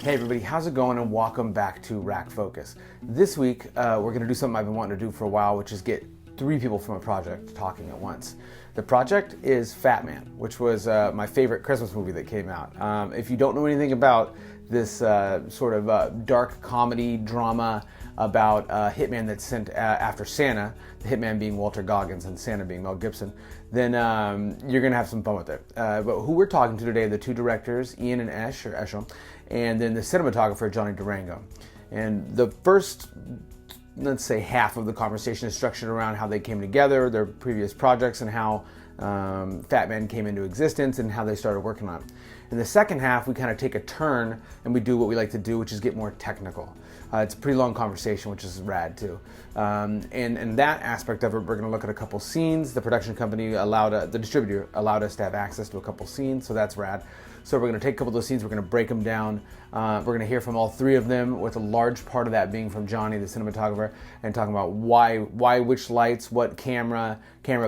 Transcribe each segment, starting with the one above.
Hey everybody, how's it going, and welcome back to RackFocus. This week, we're going to do something I've been wanting to do for a while, which is get 3 people from a project talking at once. The project is Fatman, which was my favorite Christmas movie that came out. If you don't know anything about this sort of dark comedy drama about a hitman that's sent after Santa, the hitman being Walter Goggins and Santa being Mel Gibson, then you're going to have some fun with it. But who we're talking to today are the 2 directors, Ian and Eshom, and then the cinematographer, Johnny Derango. And the first, let's say, half of the conversation is structured around how they came together, their previous projects, and how Fatman came into existence and how they started working on it. In the second half, we kind of take a turn and we do what we like to do, which is get more technical. It's a pretty long conversation, which is rad too. And in that aspect of it, we're going to look at a couple scenes. The production company the distributor allowed us to have access to a couple scenes, so that's rad. So we're going to take a couple of those scenes, we're going to break them down. We're going to hear from all 3 of them, with a large part of that being from Johnny, the cinematographer, and talking about why which lights, what camera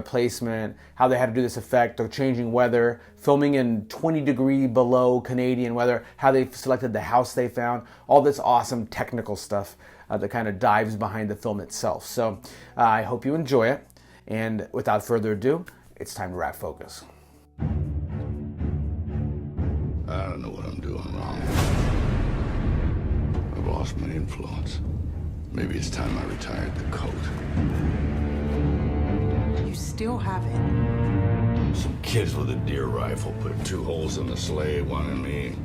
placement, how they had to do this effect, the changing weather, filming in 20 degree below Canadian weather, how they selected the house they found, all this awesome technical stuff that kind of dives behind the film itself. So I hope you enjoy it, and without further ado, it's time to wrap focus. I don't know what I'm doing wrong. I've lost my influence. Maybe it's time I retired the coat. You still have it. Some kids with a deer rifle put 2 holes in the sleigh, one in me.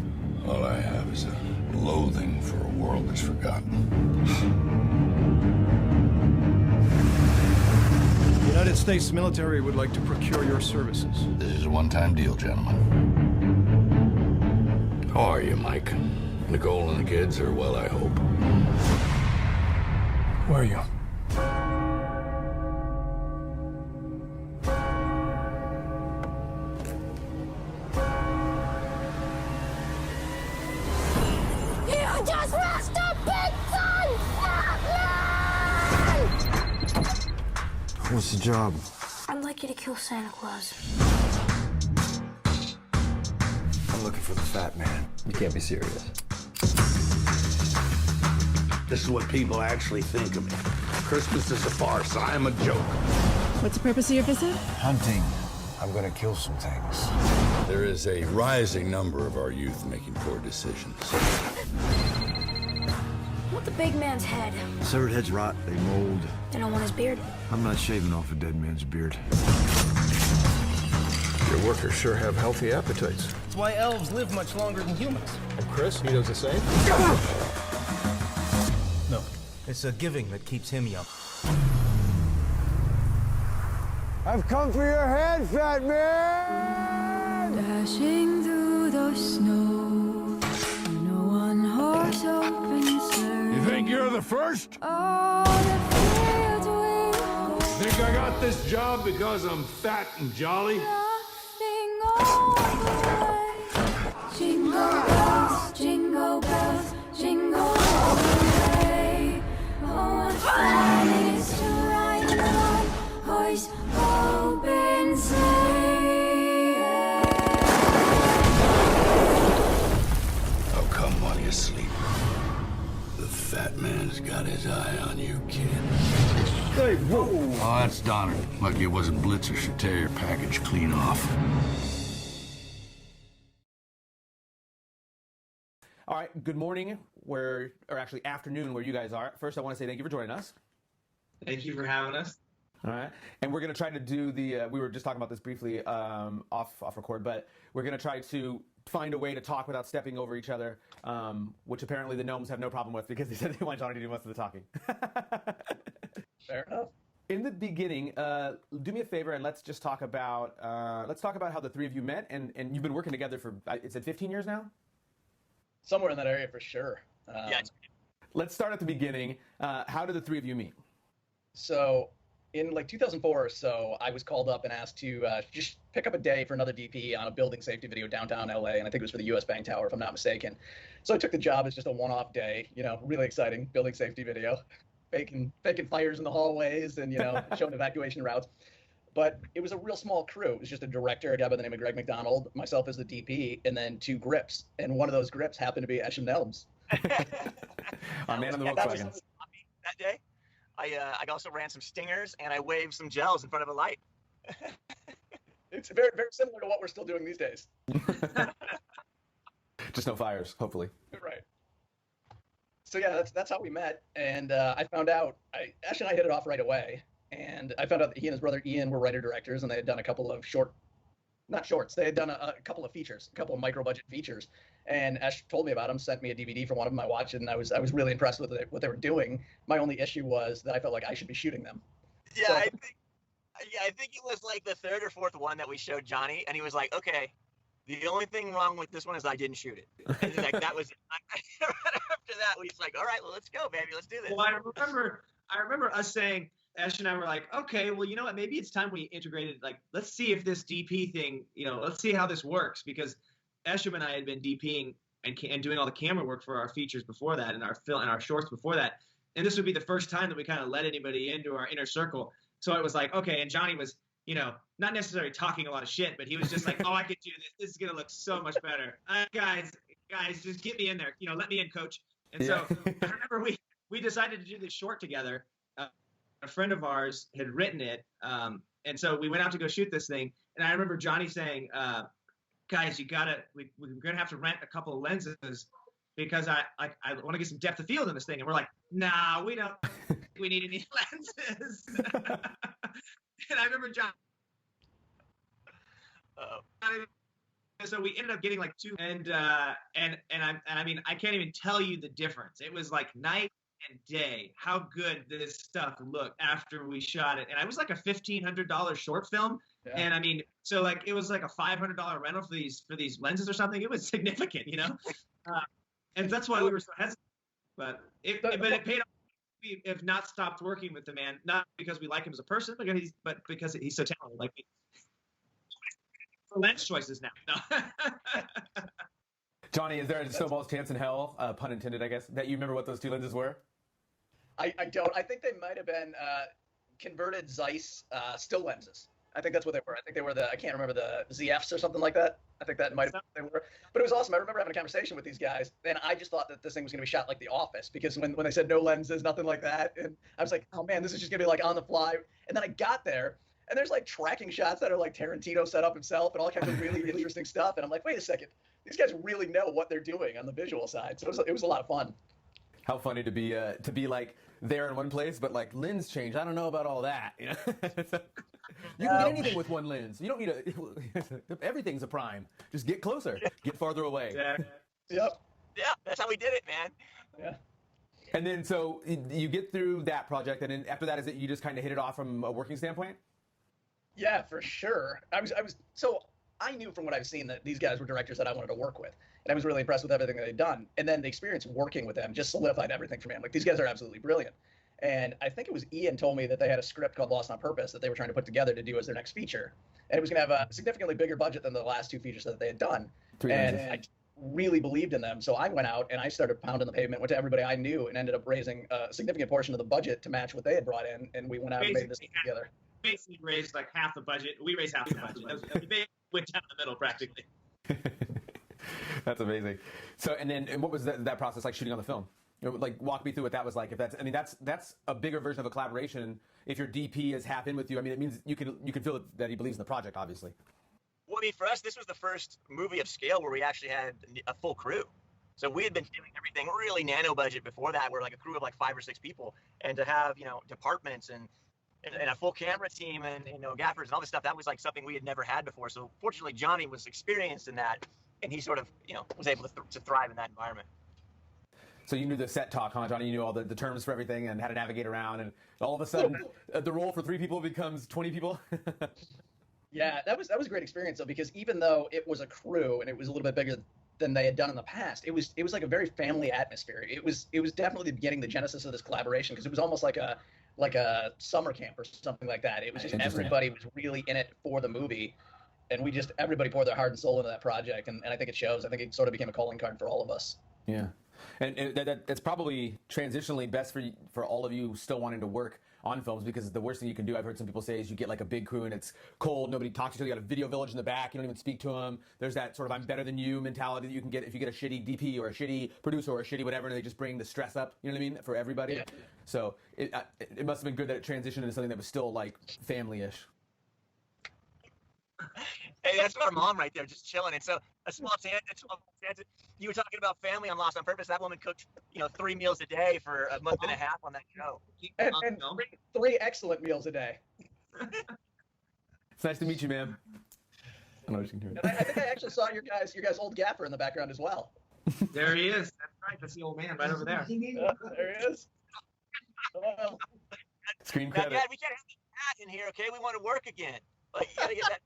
All I have is a loathing for a world that's forgotten. The United States military would like to procure your services. This is a one-time deal, gentlemen. How are you, Mike? Nicole and the kids are well, I hope. Where are you? You just lost a big son, Fatman! What's the job? I'd like you to kill Santa Claus. I'm looking for the fat man. You can't be serious. This is what people actually think of me. Christmas is a farce. I am a joke. What's the purpose of your visit? Hunting. I'm gonna kill some things. There is a rising number of our youth making poor decisions. Want the big man's head. Severed heads rot, they mold. Then I want his beard. I'm not shaving off a dead man's beard. Your workers sure have healthy appetites. That's why elves live much longer than humans. And Chris, he does the same? No, it's a giving that keeps him young. I've come for your head, fat man! Dashing through the snow in a one-horse open sleigh. You think you're the first? Oh, the fields will go. Think I got this job because I'm fat and jolly? Nothing all the way. Jingle bells, jingle bells, jingle all the way. Oh, what fun it is to ride in a one-horse open sleigh. I'll come while you sleep. The fat man's got his eye on you, kid. Hey, whoa! Oh, that's Donner. Lucky it wasn't Blitzer. Should tear your package clean off. All right, good morning, or actually afternoon where you guys are. First, I want to say thank you for joining us. Thank you for having us. All right, and we're going to try to do the, we were just talking about this briefly off record, but we're going to try to find a way to talk without stepping over each other, which apparently the Nelms have no problem with because they said they want Johnny to do most of the talking. Fair enough. In the beginning, do me a favor and let's just talk about how the 3 of you met, and you've been working together for, is it 15 years now? Somewhere in that area for sure. Yeah. Let's start at the beginning. How did the 3 of you meet? So in like 2004 or so, I was called up and asked to just pick up a day for another DP on a building safety video downtown LA, and I think it was for the US Bank Tower, if I'm not mistaken. So I took the job as just a one-off day, really exciting building safety video, faking fires in the hallways and, showing evacuation routes. but it was a real small crew. It was just a director, a guy by the name of Greg McDonald, myself as the DP, and then 2 grips. And one of those grips happened to be Eshom Nelms. Our man on the That was Volkswagen. that day. I also ran some stingers and I waved some gels in front of a light. It's very, very similar to what we're still doing these days. Just no fires, hopefully. Right. So yeah, that's how we met, and I found out. Ash and I hit it off right away, and I found out that he and his brother Ian were writer-directors, and they had done a couple of not shorts. They had done a couple of features, a couple of micro-budget features, and Ash told me about them, sent me a DVD for one of them. I watched it, and I was really impressed with what they were doing. My only issue was that I felt like I should be shooting them. Yeah, So, I think it was like the 3rd or 4th one that we showed Johnny, and he was like, "Okay, the only thing wrong with this one is I didn't shoot it." And like that was it. After that, we was like, "All right, well, let's go, baby, let's do this." Well, I remember us saying, Ash and I were like, okay, well, you know what? Maybe it's time we integrated. Like, let's see if this DP thing, let's see how this works, because Eshom and I had been DPing and doing all the camera work for our features before that, and our shorts before that, and this would be the first time that we kind of let anybody into our inner circle. So it was like, okay, and Johnny was, not necessarily talking a lot of shit, but he was just like, oh, I could do this. This is gonna look so much better. Guys, just get me in there. Let me in, coach. And so I remember we decided to do this short together. A friend of ours had written it, and so we went out to go shoot this thing. And I remember Johnny saying, "Guys, we're gonna have to rent a couple of lenses because I want to get some depth of field in this thing." And we're like, "Nah, we don't. We need any lenses." And I remember John. So we ended up getting like 2, and I mean, I can't even tell you the difference. It was like night and day how good this stuff looked after we shot it. And it was like a $1,500 short film. Yeah. And I mean, so like it was like a $500 rental for these lenses or something. It was significant, and that's why we were so hesitant. But it paid off. We have not stopped working with the man, not because we like him as a person, but because he's so talented. Like for lens choices now. No. Johnny, is there a snowball's chance in hell, pun intended, I guess, that you remember what those 2 lenses were? I don't. I think they might have been converted Zeiss still lenses. I think that's what they were. I think they were I can't remember, the ZFs or something like that. I think that might have been what they were. But it was awesome. I remember having a conversation with these guys, and I just thought that this thing was going to be shot like The Office, because when they said no lenses, nothing like that, and I was like, oh man, this is just going to be like on the fly. And then I got there, and there's like tracking shots that are like Tarantino set up himself and all kinds of really interesting stuff. And I'm like, wait a second, these guys really know what they're doing on the visual side. So it was a lot of fun. How funny to be like there in one place, but like lens change. I don't know about all that. You can get anything with one lens. You don't need everything's a prime. Just get closer, get farther away. Yep. Yeah, that's how we did it, man. Yeah. And then so you get through that project, and then after that, is it you just kind of hit it off from a working standpoint? Yeah, for sure. So I knew from what I've seen that these guys were directors that I wanted to work with, and I was really impressed with everything that they'd done. And then the experience working with them just solidified everything for me. I'm like, these guys are absolutely brilliant. And I think it was Ian told me that they had a script called Lost on Purpose that they were trying to put together to do as their next feature, and it was going to have a significantly bigger budget than the last 2 features that they had done. And I really believed in them, so I went out and I started pounding the pavement, went to everybody I knew, and ended up raising a significant portion of the budget to match what they had brought in, and we went out and made this thing together. Basically raised like half the budget. We raised half the budget. We went down the middle practically. That's amazing. So, and what was that process like shooting on the film? Like, walk me through what that was like. If that's a bigger version of a collaboration. If your DP is half in with you, I mean, it means you can feel that he believes in the project, obviously. Well, I mean, for us, this was the first movie of scale where we actually had a full crew. So we had been doing everything really nano budget before that. We're like a crew of like 5 or 6 people, and to have departments and a full camera team and gaffers and all this stuff, that was like something we had never had before. So fortunately, Johnny was experienced in that, and he sort of was able to thrive in that environment. So you knew the set talk, huh, Johnny? You knew all the terms for everything and how to navigate around, and all of a sudden the role for 3 people becomes 20 people. Yeah, that was a great experience though, because even though it was a crew and it was a little bit bigger than they had done in the past, it was like a very family atmosphere. It was definitely the beginning, the genesis of this collaboration, because it was almost like a summer camp or something like that. It was just everybody was really in it for the movie, and everybody poured their heart and soul into that project, and I think it shows. I think it sort of became a calling card for all of us. Yeah, and that's probably transitionally best for all of you still wanting to work on films, because the worst thing you can do, I've heard some people say, is you get like a big crew and it's cold, nobody talks to you, you got a video village in the back, you don't even speak to them. There's that sort of I'm better than you mentality that you can get if you get a shitty DP or a shitty producer or a shitty whatever, and they just bring the stress up, you know what I mean, for everybody. Yeah. So it must have been good that it transitioned into something that was still like family-ish. Hey, that's our mom right there, just chilling. And so a small tangent. You were talking about family on Lost on Purpose. That woman cooked, 3 meals a day for a month and a half on that show. And three excellent meals a day. It's nice to meet you, ma'am. I think I actually saw your guys' old gaffer in the background as well. There he is. That's right. That's the old man right over there. There he is. Well, screen credit. Dad, we can't have that in here, okay? We want to work again. Like, you gotta get that.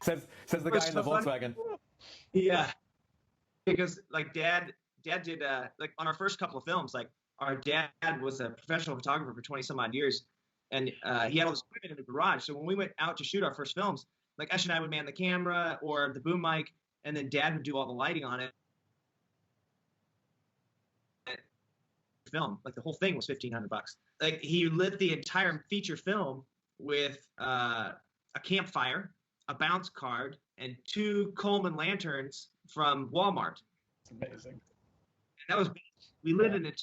Says the guy in the Volkswagen. Yeah, because like dad did like on our first couple of films, like our dad was a professional photographer for 20 some odd years, and he had all this equipment in the garage. So when we went out to shoot our first films, like Esh and I would man the camera or the boom mic, and then Dad would do all the lighting on it. Film, like the whole thing was $1,500. Like he lit the entire feature film with a campfire, a bounce card, and 2 Coleman lanterns from Walmart. It's amazing. And that was, we lit an entire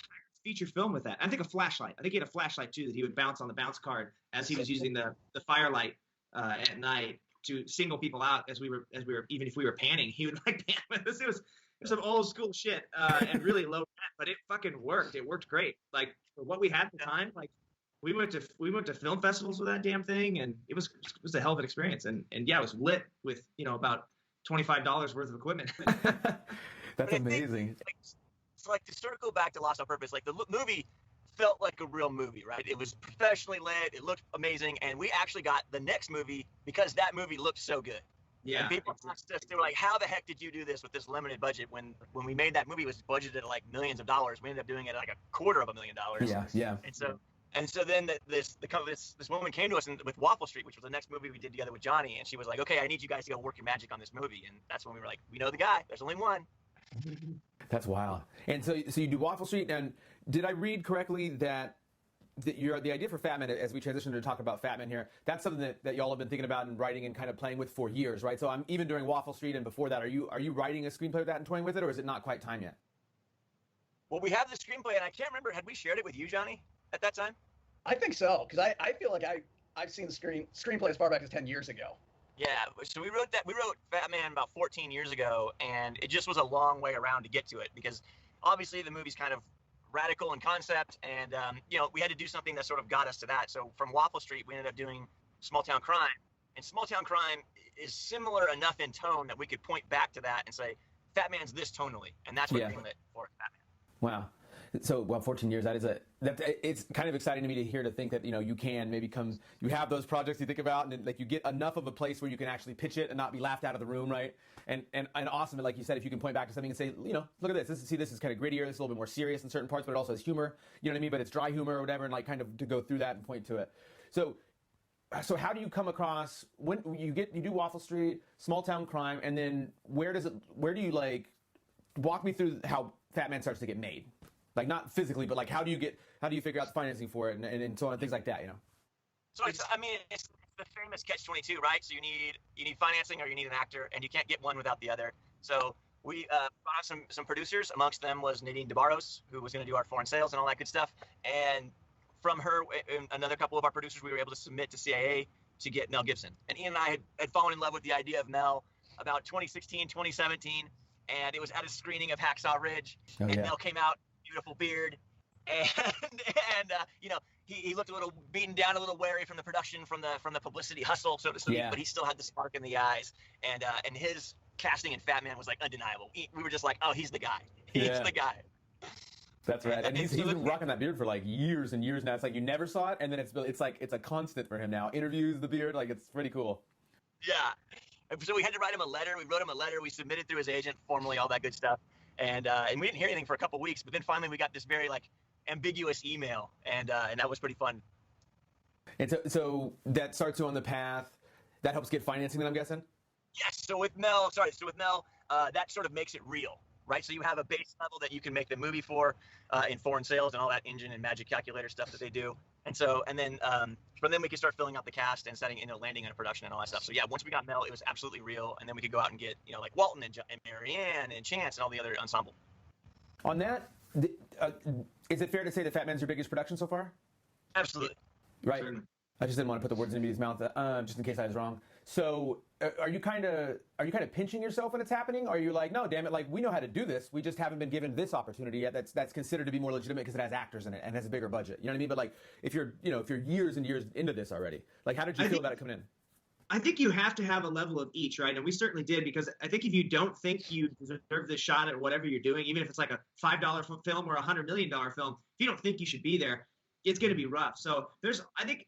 feature film with that. I think a flashlight. I think he had a flashlight too that he would bounce on the bounce card as he was using the firelight at night to single people out as we were even if we were panning, he would like pan with us. It was some old school shit and really low rent, but it fucking worked. It worked great. Like for what we had at the time, like we went to film festivals with that damn thing, and it was a hell of an experience. And yeah, it was lit with about $25 worth of equipment. That's amazing. So like to circle back to Lost on Purpose, like the movie felt like a real movie, right? It was professionally lit, it looked amazing, and we actually got the next movie because that movie looked so good. Yeah. And people asked us, they were like, how the heck did you do this with this limited budget when we made that movie? It was budgeted at like millions of dollars. We ended up doing it at like $250,000. Yeah. And so then this woman came to us with Waffle Street, which was the next movie we did together with Johnny, and she was like, okay, I need you guys to go work your magic on this movie. And that's when we were like, we know the guy. There's only one. That's wild. And so you do Waffle Street, and did I read correctly that the idea for Fatman, as we transition to talk about Fatman here, that's something that y'all have been thinking about and writing and kind of playing with for years, right? So even during Waffle Street and before that, are you writing a screenplay with that and toying with it, or is it not quite time yet? Well, we have the screenplay, and I can't remember, had we shared it with you, Johnny, at that time? I think so, because I feel like I've seen the screenplay as far back as 10 years ago. Yeah, so we wrote Fatman about 14 years ago, and it just was a long way around to get to it, because obviously the movie's kind of radical in concept, and we had to do something that sort of got us to that. So from Waffle Street, we ended up doing Small Town Crime, and Small Town Crime is similar enough in tone that we could point back to that and say, Fatman's this tonally, and that's what greenlit for Fatman. Wow. So 14 years, it's kind of exciting to me to think that you can maybe you have those projects you think about, and then, like, you get enough of a place where you can actually pitch it and not be laughed out of the room, right? And awesome, like you said, if you can point back to something and say, look at this is kind of grittier, this is a little bit more serious in certain parts, but it also has humor, you know what I mean? But it's dry humor or whatever, and like kind of to go through that and point to it. So how do you come across when you do Waffle Street, Small Town Crime, and then where do you like walk me through how Fatman starts to get made? Like, not physically, but like how do you figure out the financing for it and so on and things like that, So it's the famous catch-22, right? So you need financing or you need an actor, and you can't get one without the other. So we found some producers. Amongst them was Nadine DeBarros, who was going to do our foreign sales and all that good stuff. And from her and another couple of our producers, we were able to submit to CIA to get Mel Gibson. And Ian and I had fallen in love with the idea of Mel about 2016, 2017, and it was at a screening of Hacksaw Ridge, Mel came out. Beautiful beard, and he looked a little beaten down, a little wary from the production, from the publicity hustle, so to speak. Yeah. But he still had the spark in the eyes, and his casting in Fatman was like undeniable. We were just like, oh, he's the guy. He's the guy. That's right, and he's been rocking that beard for like years and years now. It's like you never saw it, and then it's like it's a constant for him now. Interviews, the beard, like it's pretty cool. Yeah. So we had to write him a letter. We wrote him a letter. We submitted through his agent formally, all that good stuff. And we didn't hear anything for a couple weeks, but then finally we got this very like ambiguous email, and that was pretty fun. And so that starts you on the path. That helps get financing, then I'm guessing. Yes. So with Mel, that sort of makes it real. right? So you have a base level that you can make the movie for in foreign sales and all that engine and magic calculator stuff that they do. And so, and then from then we could start filling out the cast and setting, landing in a production and all that stuff. So yeah, once we got Mel, it was absolutely real. And then we could go out and get, like Walton and Marianne and Chance and all the other ensemble. On that, is it fair to say that Fatman's your biggest production so far? Absolutely. Right. I just didn't want to put the words in anybody's mouth, just in case I was wrong. So, are you kind of pinching yourself when it's happening? Or are you like, no, damn it, like we know how to do this, we just haven't been given this opportunity yet. That's considered to be more legitimate because it has actors in it and has a bigger budget. You know what I mean? But like, if you're years and years into this already, like, how did you feel about it coming in? I think you have to have a level of each, right? And we certainly did, because I think if you don't think you deserve this shot at whatever you're doing, even if it's like a $5 film or a $100 million film, if you don't think you should be there, it's going to be rough. So I think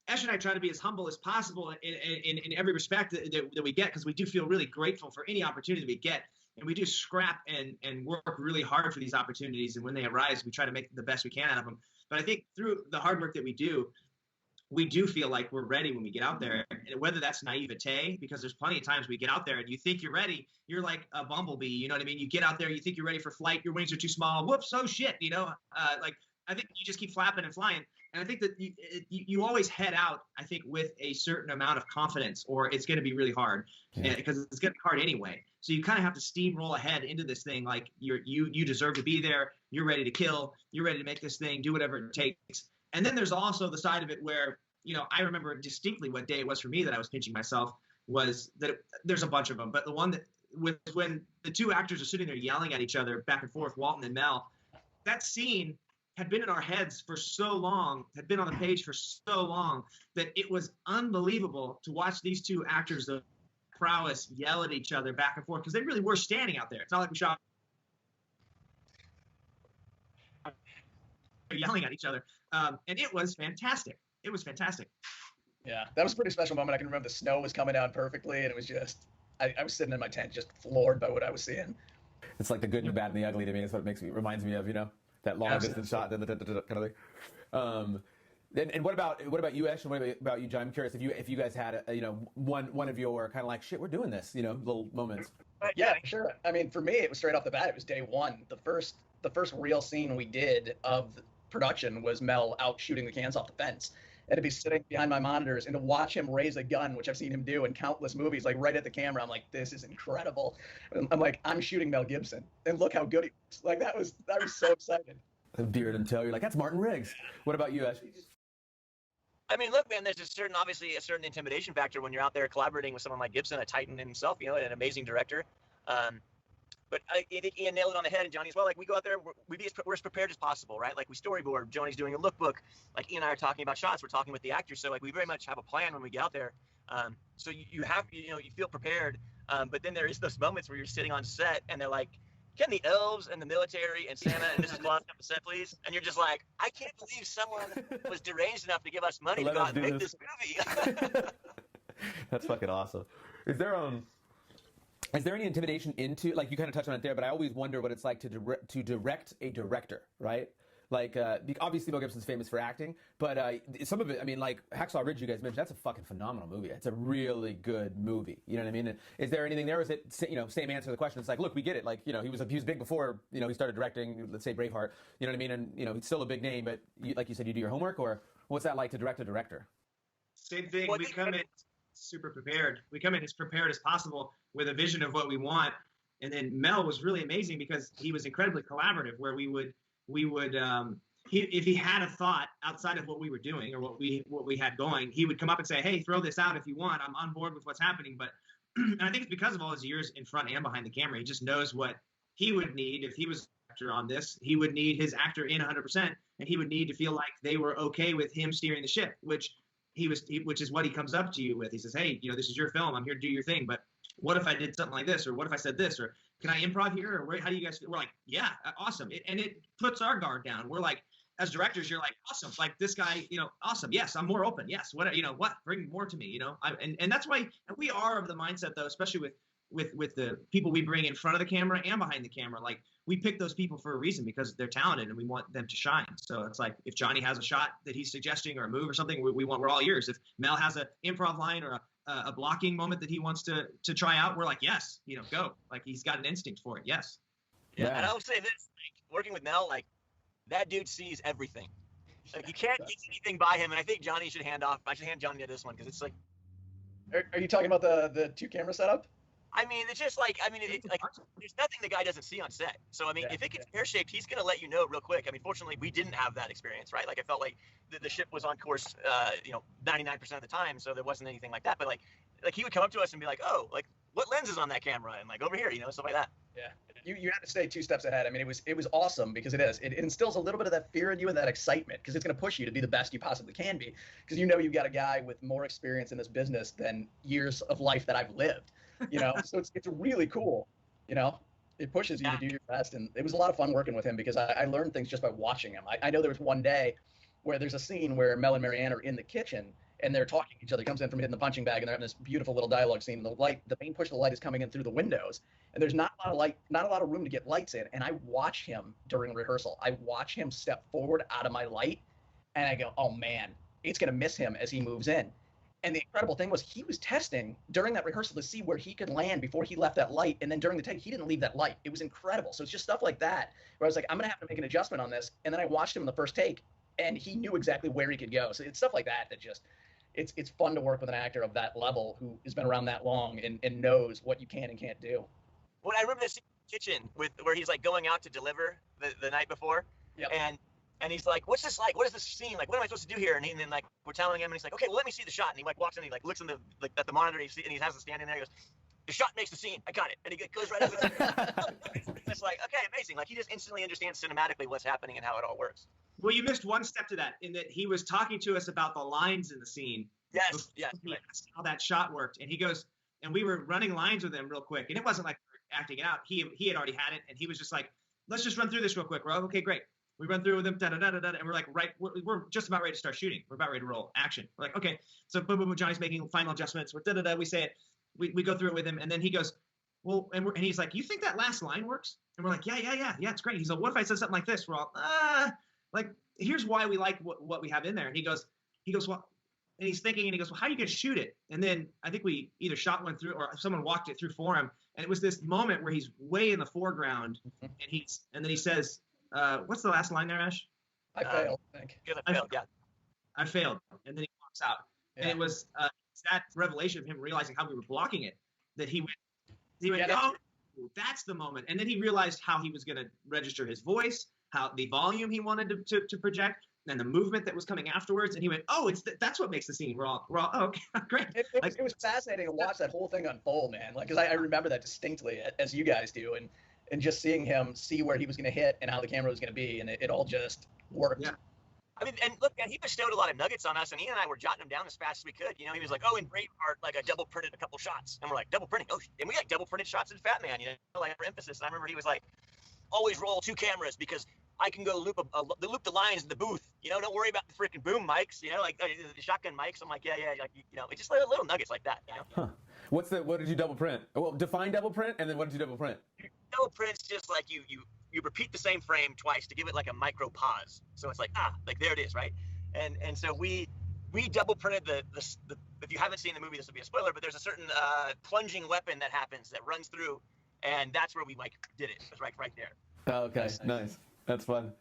Esh and I try to be as humble as possible in every respect that we get, because we do feel really grateful for any opportunity we get. And we do scrap and work really hard for these opportunities. And when they arise, we try to make the best we can out of them. But I think through the hard work that we do feel like we're ready when we get out there. And whether that's naivete, because there's plenty of times we get out there and you think you're ready, you're like a bumblebee, you know what I mean? You get out there, you think you're ready for flight, your wings are too small, whoops, oh shit, like I think you just keep flapping and flying. And I think that you always head out, I think, with a certain amount of confidence, or it's going to be really hard, because it's going to be hard anyway. So you kind of have to steamroll ahead into this thing like you deserve to be there, you're ready to kill, you're ready to make this thing, do whatever it takes. And then there's also the side of it where, I remember distinctly what day it was for me that I was pinching myself, was that there's a bunch of them, but the one that when the two actors are sitting there yelling at each other back and forth, Walton and Mel, that scene had been in our heads for so long, had been on the page for so long, that it was unbelievable to watch these two actors of prowess yell at each other back and forth, because they really were standing out there. It's not like we shot yelling at each other. And it was fantastic. It was fantastic. Yeah, that was a pretty special moment. I can remember the snow was coming down perfectly, and it was just, I was sitting in my tent just floored by what I was seeing. It's like the good and the bad and the ugly to me. That's what it reminds me of, that long distance shot, kind of thing. And what about you, Esh, and what about you, John? I'm curious if you guys had one of your kind of like, shit, we're doing this, little moments. Yeah, sure. I mean, for me, it was straight off the bat. It was day one. The first real scene we did of production was Mel out shooting the cans off the fence. And to be sitting behind my monitors and to watch him raise a gun, which I've seen him do in countless movies, like right at the camera, I'm like, this is incredible. I'm like, I'm shooting Mel Gibson, and look how good he was. Like I was so excited. Beard and tail, you're like, that's Martin Riggs. What about you, Ash? I mean, look, man, there's obviously a certain intimidation factor when you're out there collaborating with someone like Gibson, a titan himself, an amazing director. But I think Ian nailed it on the head, and Johnny as well. Like, we go out there, we're as prepared as possible, right? Like, we storyboard. Johnny's doing a lookbook. Like, Ian and I are talking about shots. We're talking with the actors. So, like, we very much have a plan when we get out there. So you feel prepared. But then there is those moments where you're sitting on set, and they're like, can the elves and the military and Santa and Mrs. Claus come to set, please? And you're just like, I can't believe someone was deranged enough to give us money to go out and make this movie. That's fucking awesome. Is there any intimidation into, like, you kind of touched on it there, but I always wonder what it's like to direct a director, right? Like, obviously Mel Gibson's famous for acting, but some of it, I mean, like Hacksaw Ridge, you guys mentioned, that's a fucking phenomenal movie. It's a really good movie. You know what I mean? Is there anything there? Or is it, same answer to the question? It's like, look, we get it. Like, he was big before, he started directing, let's say Braveheart. You know what I mean? And, he's still a big name, but like you said, you do your homework, or what's that like to direct a director? Same thing. We come in super prepared. We come in as prepared as possible with a vision of what we want. And then Mel was really amazing because he was incredibly collaborative, where we would if he had a thought outside of what we were doing or what we had going, he would come up and say, hey, throw this out if you want. I'm on board with what's happening. But and I think it's because of all his years in front and behind the camera. He just knows what he would need if he was an actor on this. He would need his actor in 100%, and he would need to feel like they were okay with him steering the ship, which is what he comes up to you with. He says, hey, this is your film. I'm here to do your thing. But what if I did something like this? Or what if I said this? Or can I improv here? Or how do you guys feel? We're like, yeah, awesome. And it puts our guard down. We're like, as directors, you're like, awesome. Like this guy, awesome. Yes, I'm more open. Yes. What, bring more to me, and that's why we are of the mindset, though, especially with the people we bring in front of the camera and behind the camera. Like, we pick those people for a reason because they're talented and we want them to shine. So it's like, if Johnny has a shot that he's suggesting or a move or something, we're all ears. If Mel has an improv line or a blocking moment that he wants to try out, we're like, yes, go. Like he's got an instinct for it. Yes. Yeah. And I'll say this, like, working with Mel, like that dude sees everything. Like you can't get anything by him. And I think Johnny should hand off. I should hand Johnny this one because it's like. Are you talking about the 2-camera setup? I mean, it's just like, like there's nothing the guy doesn't see on set. So, I mean, if it gets pear-shaped, he's going to let you know real quick. I mean, fortunately, we didn't have that experience, right? Like, I felt like the ship was on course, 99% of the time, so there wasn't anything like that. But, like he would come up to us and be like, oh, like, what lens is on that camera? And, like, over here, stuff like that. Yeah. You had to stay 2 steps ahead. I mean, it was awesome because it instills a little bit of that fear in you and that excitement because it's going to push you to be the best you possibly can be because you've got a guy with more experience in this business than years of life that I've lived. So it's really cool. It pushes you to do your best, and it was a lot of fun working with him because I learned things just by watching him. I know there was one day where there's a scene where Mel and Marianne are in the kitchen and they're talking to each other. He comes in from hitting the punching bag and they're having this beautiful little dialogue scene. And the main push of the light is coming in through the windows, and there's not a lot of room to get lights in. And I watch him during rehearsal. I watch him step forward out of my light, and I go, oh man, it's gonna miss him as he moves in. And the incredible thing was he was testing during that rehearsal to see where he could land before he left that light. And then during the take, he didn't leave that light. It was incredible. So it's just stuff like that where I was like, I'm going to have to make an adjustment on this. And then I watched him in the first take and he knew exactly where he could go. So it's stuff like that just, it's fun to work with an actor of that level who has been around that long and knows what you can and can't do. Well, I remember this kitchen where he's like going out to deliver the night before. Yep. And he's like, what's this like? What is this scene? Like, what am I supposed to do here? And then like, we're telling him, and he's like, okay, well, let me see the shot. And he like walks in, and he like looks in at the monitor, and he has to stand in there. He goes, the shot makes the scene. I got it. And he goes right up. It's like, okay, amazing. Like he just instantly understands cinematically what's happening and how it all works. Well, you missed one step to that in that he was talking to us about the lines in the scene. Yes. Right. How that shot worked. And he goes, and we were running lines with him real quick. And it wasn't like we were acting it out. He had already had it. And he was just like, let's just run through this real quick. We're like, okay, great. We run through with him, and we're like, we're just about ready to start shooting. We're about ready to roll action. We're like, okay. So boom, boom, boom, Johnny's making final adjustments. We're we say it. We go through it with him. And then he goes, well, and he's like, you think that last line works? And we're like, yeah, it's great. He's like, what if I said something like this? We're all, like, here's why we like what we have in there. And he goes, well, and he's thinking, and he goes, well, how are you going to shoot it? And then I think we either shot one through or someone walked it through for him. And it was this moment where he's way in the foreground, and then he says, what's the last line there, Ash? I failed, I think. I failed. And then he walks out. Yeah. And it was that revelation of him realizing how we were blocking it that he went, oh, that's the moment. And then he realized how he was going to register his voice, how the volume he wanted to project, and the movement that was coming afterwards. And he went, oh, that's what makes the scene. We're all oh, okay, great. It was fascinating to watch that whole thing unfold, man. Like, because I remember that distinctly, as you guys do. And just seeing him see where he was going to hit and how the camera was going to be, and it all just worked. Yeah. I mean, and look, man, he bestowed a lot of nuggets on us, and Ian and I were jotting them down as fast as we could. He was like, oh, in Braveheart, like I double printed a couple shots, and we're like, double printing, oh, and we like double printed shots in Fatman, like for emphasis. And I remember he was like, always roll 2 cameras because I can go loop the lines in the booth. Don't worry about the freaking boom mics. Like the shotgun mics. I'm like, yeah, like it's just little nuggets like that. Huh. What did you double print? Well, define double print, and then what did you double print? Double print's just like you repeat the same frame twice to give it like a micro pause. So it's like like there it is, right? And so we double printed the if you haven't seen the movie, this will be a spoiler, but there's a certain plunging weapon that happens that runs through, and that's where we like did it. It was right there. Oh, okay, nice. That's fun.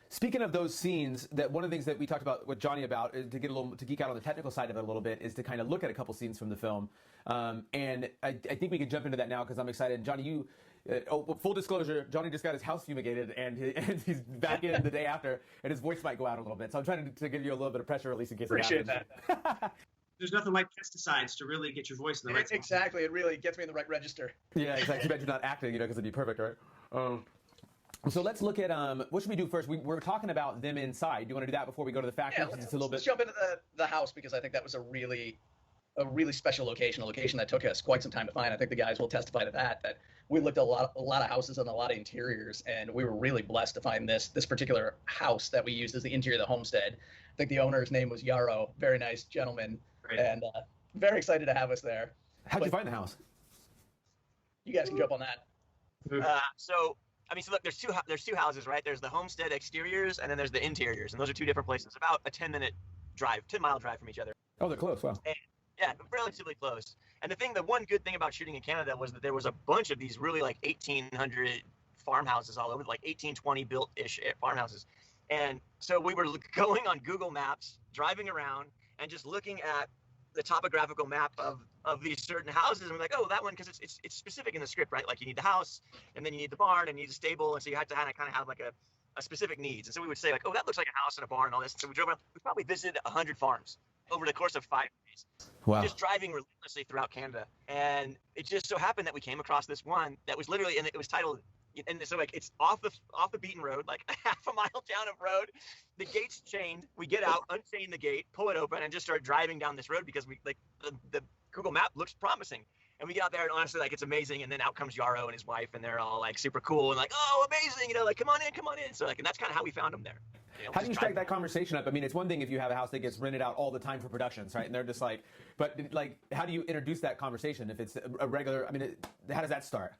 Speaking of those scenes, that one of the things that we talked about with Johnny about is to geek out on the technical side of it a little bit is to kind of look at a couple scenes from the film, and I think we can jump into that now because I'm excited. Johnny, full disclosure, Johnny just got his house fumigated and he's back in the day after, and his voice might go out a little bit. So I'm trying to give you a little bit of pressure, at least in case Appreciate it happens. that. There's nothing like pesticides to really get your voice in the right spot. Exactly, it really gets me in the right register. Yeah, exactly. Too bad you're not acting, because it'd be perfect, right? So let's look at what should we do first? We're talking about them inside. Do you want to do that before we go to the factory? Yeah, let's jump into the house because I think that was a really special location, a location that took us quite some time to find. I think the guys will testify to that we looked at a lot of houses and a lot of interiors, and we were really blessed to find this particular house that we used as the interior of the homestead. I think the owner's name was Yarrow, very nice gentleman, and very excited to have us there. How'd you find the house? You guys can jump on that. So look, there's two houses, right? There's the homestead exteriors, and then there's the interiors, and those are 2 different places, about a 10-mile drive from each other. Oh, they're close. Wow. Yeah, relatively close. And the one good thing about shooting in Canada was that there was a bunch of these really like 1800 farmhouses all over, like 1820 built-ish farmhouses. And so we were going on Google Maps, driving around, and just looking at the topographical map of these certain houses, and we're like, oh, that one, because it's specific in the script, right? Like you need the house, and then you need the barn, and you need a stable, and so you have to kind of have like a specific needs. And so we would say like, oh, that looks like a house and a barn and all this. And so we drove around. We probably visited 100 farms over the course of 5 days. Wow. Just driving relentlessly throughout Canada. And it just so happened that we came across this one that was literally, and it was titled, and so like it's off the beaten road, like a half a mile down of road. The gate's chained. We get out, unchain the gate, pull it open, and just start driving down this road because we like the Google map looks promising. And we get out there, and honestly, like, it's amazing. And then out comes Yarrow and his wife, and they're all like super cool and like, oh, amazing, you know, like, come on in. So like, and that's kind of how we found them there. You know, how do you strike that conversation up? I mean, it's one thing if you have a house that gets rented out all the time for productions, right? And they're just like, but like, how do you introduce that conversation if it's a regular? I mean, how does that start?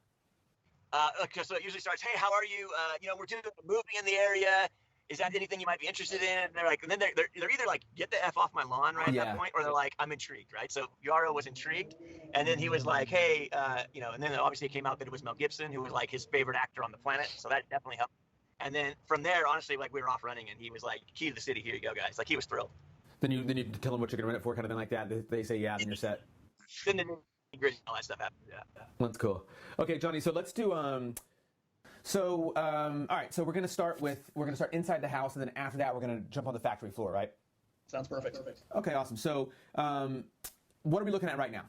So it usually starts, hey, how are you? You know, we're doing a movie in the area. Is that anything you might be interested in? And they're like, and then they're either like, get the F off my lawn, right, at that point, or they're like, I'm intrigued, right? So Yarrow was intrigued, and then he was like, hey, you know, and then obviously it came out that it was Mel Gibson, who was like his favorite actor on the planet, so that definitely helped. And then from there, honestly, like, we were off running, and he was like, key to the city, here you go, guys. Like, he was thrilled. Then you tell them what you're going to rent it for, kind of thing like that. They say, yeah, then you're set. Then the nitty-gritty, all that stuff happens, yeah. That's cool. Okay, Johnny, so let's do... all right, so we're going to start inside the house, and then after that, we're going to jump on the factory floor, right? Sounds perfect. Okay, awesome. So what are we looking at right now?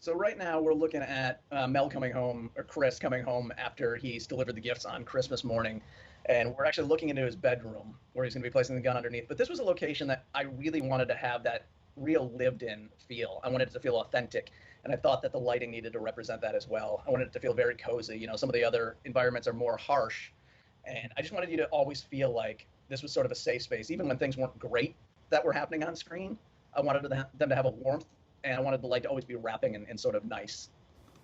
So right now we're looking at Mel coming home, or Chris coming home after he's delivered the gifts on Christmas morning. And we're actually looking into his bedroom where he's going to be placing the gun underneath. But this was a location that I really wanted to have that real lived-in feel. I wanted it to feel authentic. And I thought that the lighting needed to represent that as well. I wanted it to feel very cozy. You know, some of the other environments are more harsh. And I just wanted you to always feel like this was sort of a safe space. Even when things weren't great that were happening on screen, I wanted them to have a warmth. And I wanted the light to always be wrapping and sort of nice.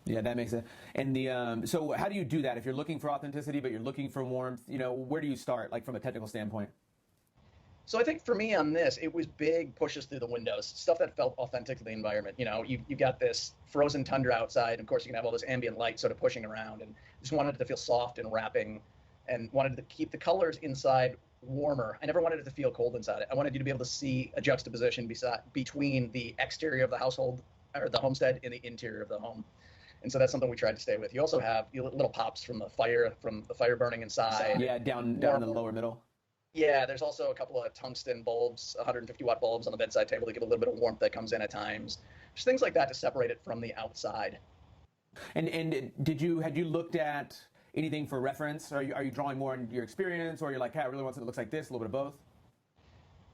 Yeah, that makes sense. And so how do you do that? If you're looking for authenticity, but you're looking for warmth, you know, where do you start, like from a technical standpoint? So I think for me on this, it was big pushes through the windows, stuff that felt authentic to the environment. You know, you got this frozen tundra outside, and of course you can have all this ambient light sort of pushing around, and just wanted it to feel soft and wrapping, and wanted to keep the colors inside warmer. I never wanted it to feel cold inside it. I wanted you to be able to see a juxtaposition between the exterior of the household, or the homestead, and the interior of the home. And so that's something we tried to stay with. You also have little pops from the fire burning inside. Yeah, down in the lower middle. Yeah, there's also a couple of tungsten bulbs, 150-watt bulbs on the bedside table to give a little bit of warmth that comes in at times. Just things like that to separate it from the outside. And had you looked at anything for reference? Are you drawing more on your experience, or you're like, hey, I really want something that looks like this, a little bit of both?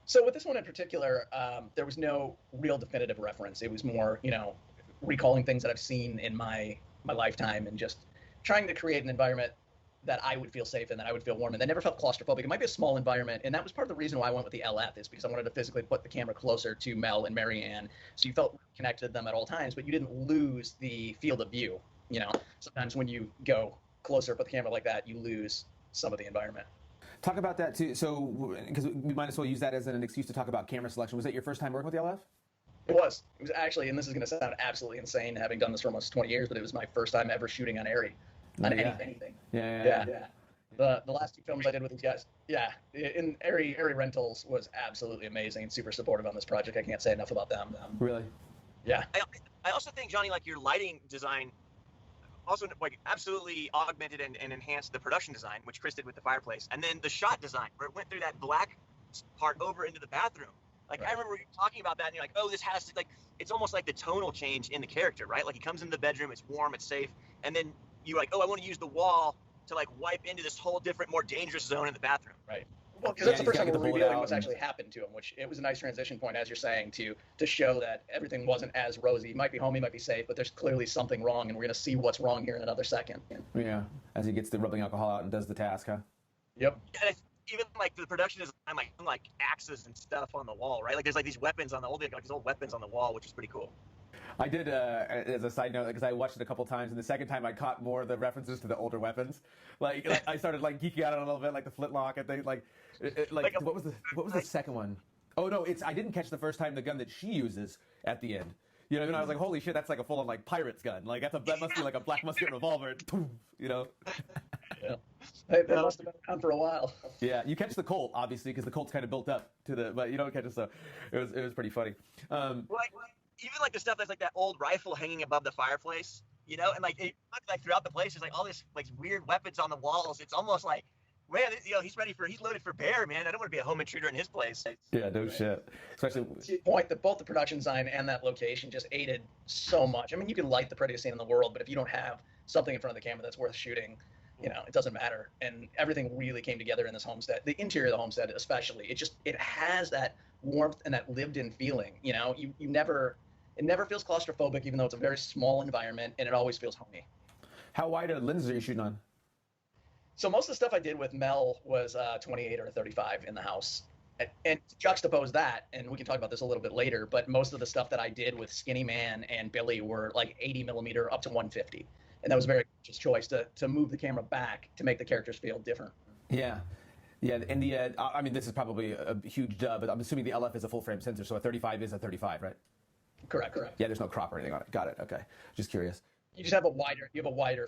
So with this one in particular, there was no real definitive reference. It was more, you know, recalling things that I've seen in my lifetime and just trying to create an environment that I would feel safe in, that I would feel warm in, that never felt claustrophobic. It might be a small environment, and that was part of the reason why I went with the LF, is because I wanted to physically put the camera closer to Mel and Marianne, so you felt connected to them at all times, but you didn't lose the field of view. You know, sometimes when you go closer, put the camera like that, you lose some of the environment. Talk about that too. So, because we might as well use that as an excuse to talk about camera selection. Was that your first time working with the LF? It was actually, and this is going to sound absolutely insane, having done this for almost 20 years, but it was my first time ever shooting on Arri, on anything. Yeah. The last two films I did with these guys, in Arri Rentals was absolutely amazing and super supportive on this project. I can't say enough about them. Really? Yeah. I also think, Johnny, like, your lighting design also like absolutely augmented and enhanced the production design, which Chris did with the fireplace, and then the shot design where it went through that black part over into the bathroom. Like, right. I remember you talking about that, and you're like, oh, this has to, like, it's almost like the tonal change in the character, right? Like, he comes into the bedroom, it's warm, it's safe, and then you're like, oh, I want to use the wall to, like, wipe into this whole different, more dangerous zone in the bathroom. Right. Well, because that's the first time we're revealing what's actually happened to him, which it was a nice transition point, as you're saying, to show that everything wasn't as rosy. He might be home, he might be safe, but there's clearly something wrong, and we're going to see what's wrong here in another second. Yeah, as he gets the rubbing alcohol out and does the task, huh? Yep. And even like the production is like axes and stuff on the wall, right? Like there's like these weapons on the old, like these old weapons on the wall, which is pretty cool. I did, as a side note, because I watched it a couple times, and the second time I caught more of the references to the older weapons. Like I started like geeking out on a little bit, like the flintlock and things. What was the second one? Oh no, I didn't catch the first time the gun that she uses at the end. You know what I mean? I was like, holy shit, that's like a full on like pirate's gun. Like that must be like a black musket revolver. You know? Yeah. That must have been around for a while. Yeah, you catch the Colt obviously because the Colt's kind of built up to the, but you don't catch it. So it was pretty funny. Like even like the stuff that's like that old rifle hanging above the fireplace, you know, and like like throughout the place, there's like all this like weird weapons on the walls. It's almost like, man, you know, he's loaded for bear, man. I don't want to be a home intruder in his place. Yeah, no shit. Especially to your point that both the production design and that location just aided so much. I mean, you can light the prettiest scene in the world, but if you don't have something in front of the camera that's worth shooting, you know, it doesn't matter. And everything really came together in this homestead. The interior of the homestead, especially, it has that warmth and that lived-in feeling. You know, it never feels claustrophobic, even though it's a very small environment, and it always feels homey. How wide lenses are you shooting on? So most of the stuff I did with Mel was 28 or 35 in the house. And to juxtapose that, and we can talk about this a little bit later, but most of the stuff that I did with Skinny Man and Billy were like 80 millimeter up to 150. And that was a very conscious choice to move the camera back to make the characters feel different. Yeah. Yeah, and I mean, this is probably a huge dub, but I'm assuming the LF is a full frame sensor, so a 35 is a 35, right? Correct. Yeah, there's no crop or anything on it. Got it, okay. Just curious. You just have a wider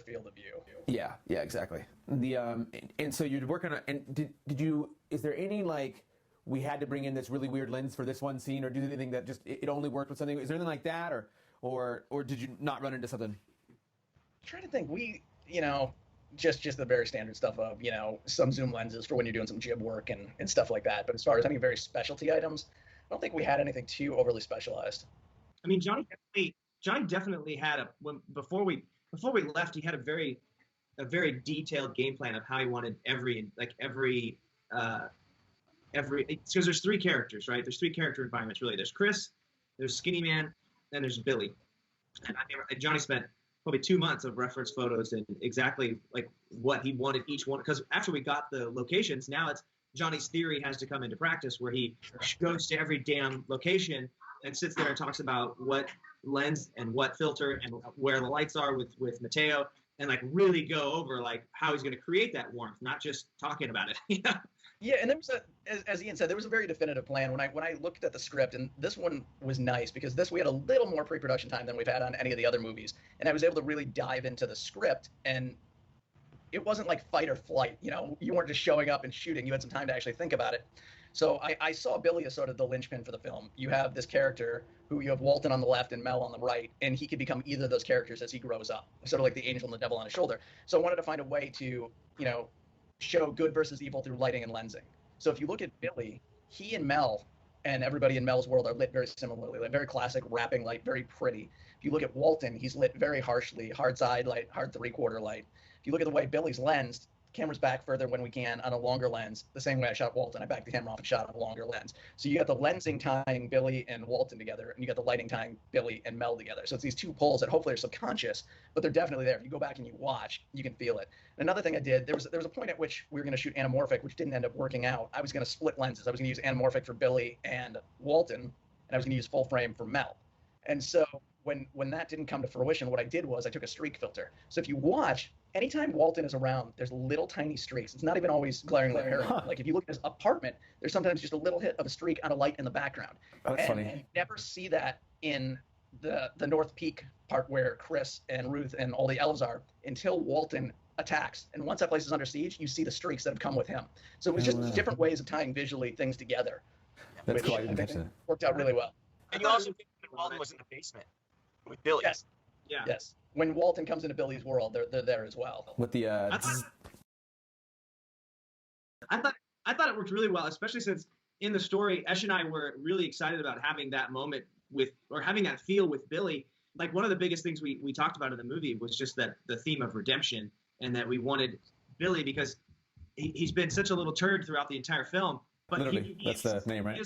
field of view. Yeah, exactly. And so you're working on, and did you, is there any like, we had to bring in this really weird lens for this one scene, or do anything that just, it only worked with something? Is there anything like that, or did you not run into something? I'm trying to think, you know, just the very standard stuff of, you know, some zoom lenses for when you're doing some jib work and stuff like that. But as far as any very specialty items, I don't think we had anything too overly specialized. I mean, Johnny definitely had before we left, he had a very detailed game plan of how he wanted every because there's three characters, right? There's three character environments really. There's Chris, there's Skinny Man, and there's Billy. And Johnny spent probably 2 months of reference photos and exactly like what he wanted each one. Because after we got the locations, now it's Johnny's theory has to come into practice, where he goes to every damn location and sits there and talks about what lens and what filter and where the lights are with Mateo, and like really go over like how he's going to create that warmth, not just talking about it. Yeah, and there was as Ian said, there was a very definitive plan when I looked at the script, and this one was nice because we had a little more pre-production time than we've had on any of the other movies, and I was able to really dive into the script, and it wasn't like fight or flight. You know, you weren't just showing up and shooting. You had some time to actually think about it. So I saw Billy as sort of the linchpin for the film. You have this character who you have Walton on the left and Mel on the right, and he could become either of those characters as he grows up, sort of like the angel and the devil on his shoulder. So I wanted to find a way to, you know, show good versus evil through lighting and lensing. So if you look at Billy, he and Mel and everybody in Mel's world are lit very similarly, like very classic wrapping light, very pretty. If you look at Walton, he's lit very harshly, hard side light, hard 3/4 light. If you look at the way Billy's lensed, camera's back further when we can on a longer lens. The same way I shot Walton, I backed the camera off and shot on a longer lens. So you got the lensing tying Billy and Walton together, and you got the lighting tying Billy and Mel together. So it's these two poles that hopefully are subconscious, but they're definitely there. If you go back and you watch, you can feel it. And another thing I did, there was a point at which we were going to shoot anamorphic, which didn't end up working out. I was going to split lenses. I was going to use anamorphic for Billy and Walton, and I was going to use full frame for Mel. And so when that didn't come to fruition, what I did was I took a streak filter. So if you watch, anytime Walton is around, there's little tiny streaks. It's not even always glaringly apparent. Like if you look at his apartment, there's sometimes just a little hit of a streak on a light in the background. Oh, that's funny. And you never see that in the North Peak part where Chris and Ruth and all the elves are until Walton attacks. And once that place is under siege, you see the streaks that have come with him. So it was just different ways of tying visually things together. That's cool. I think catch that. Worked out really well. And you also think that Walton was in the basement with Billy. Yes. Yeah. Yes. When Walton comes into Billy's world, they're there as well. With the I thought it worked really well, especially since in the story, Esh and I were really excited about having that moment having that feel with Billy. Like one of the biggest things we talked about in the movie was just that the theme of redemption, and that we wanted Billy because he's been such a little turd throughout the entire film. But literally, that's the name, right?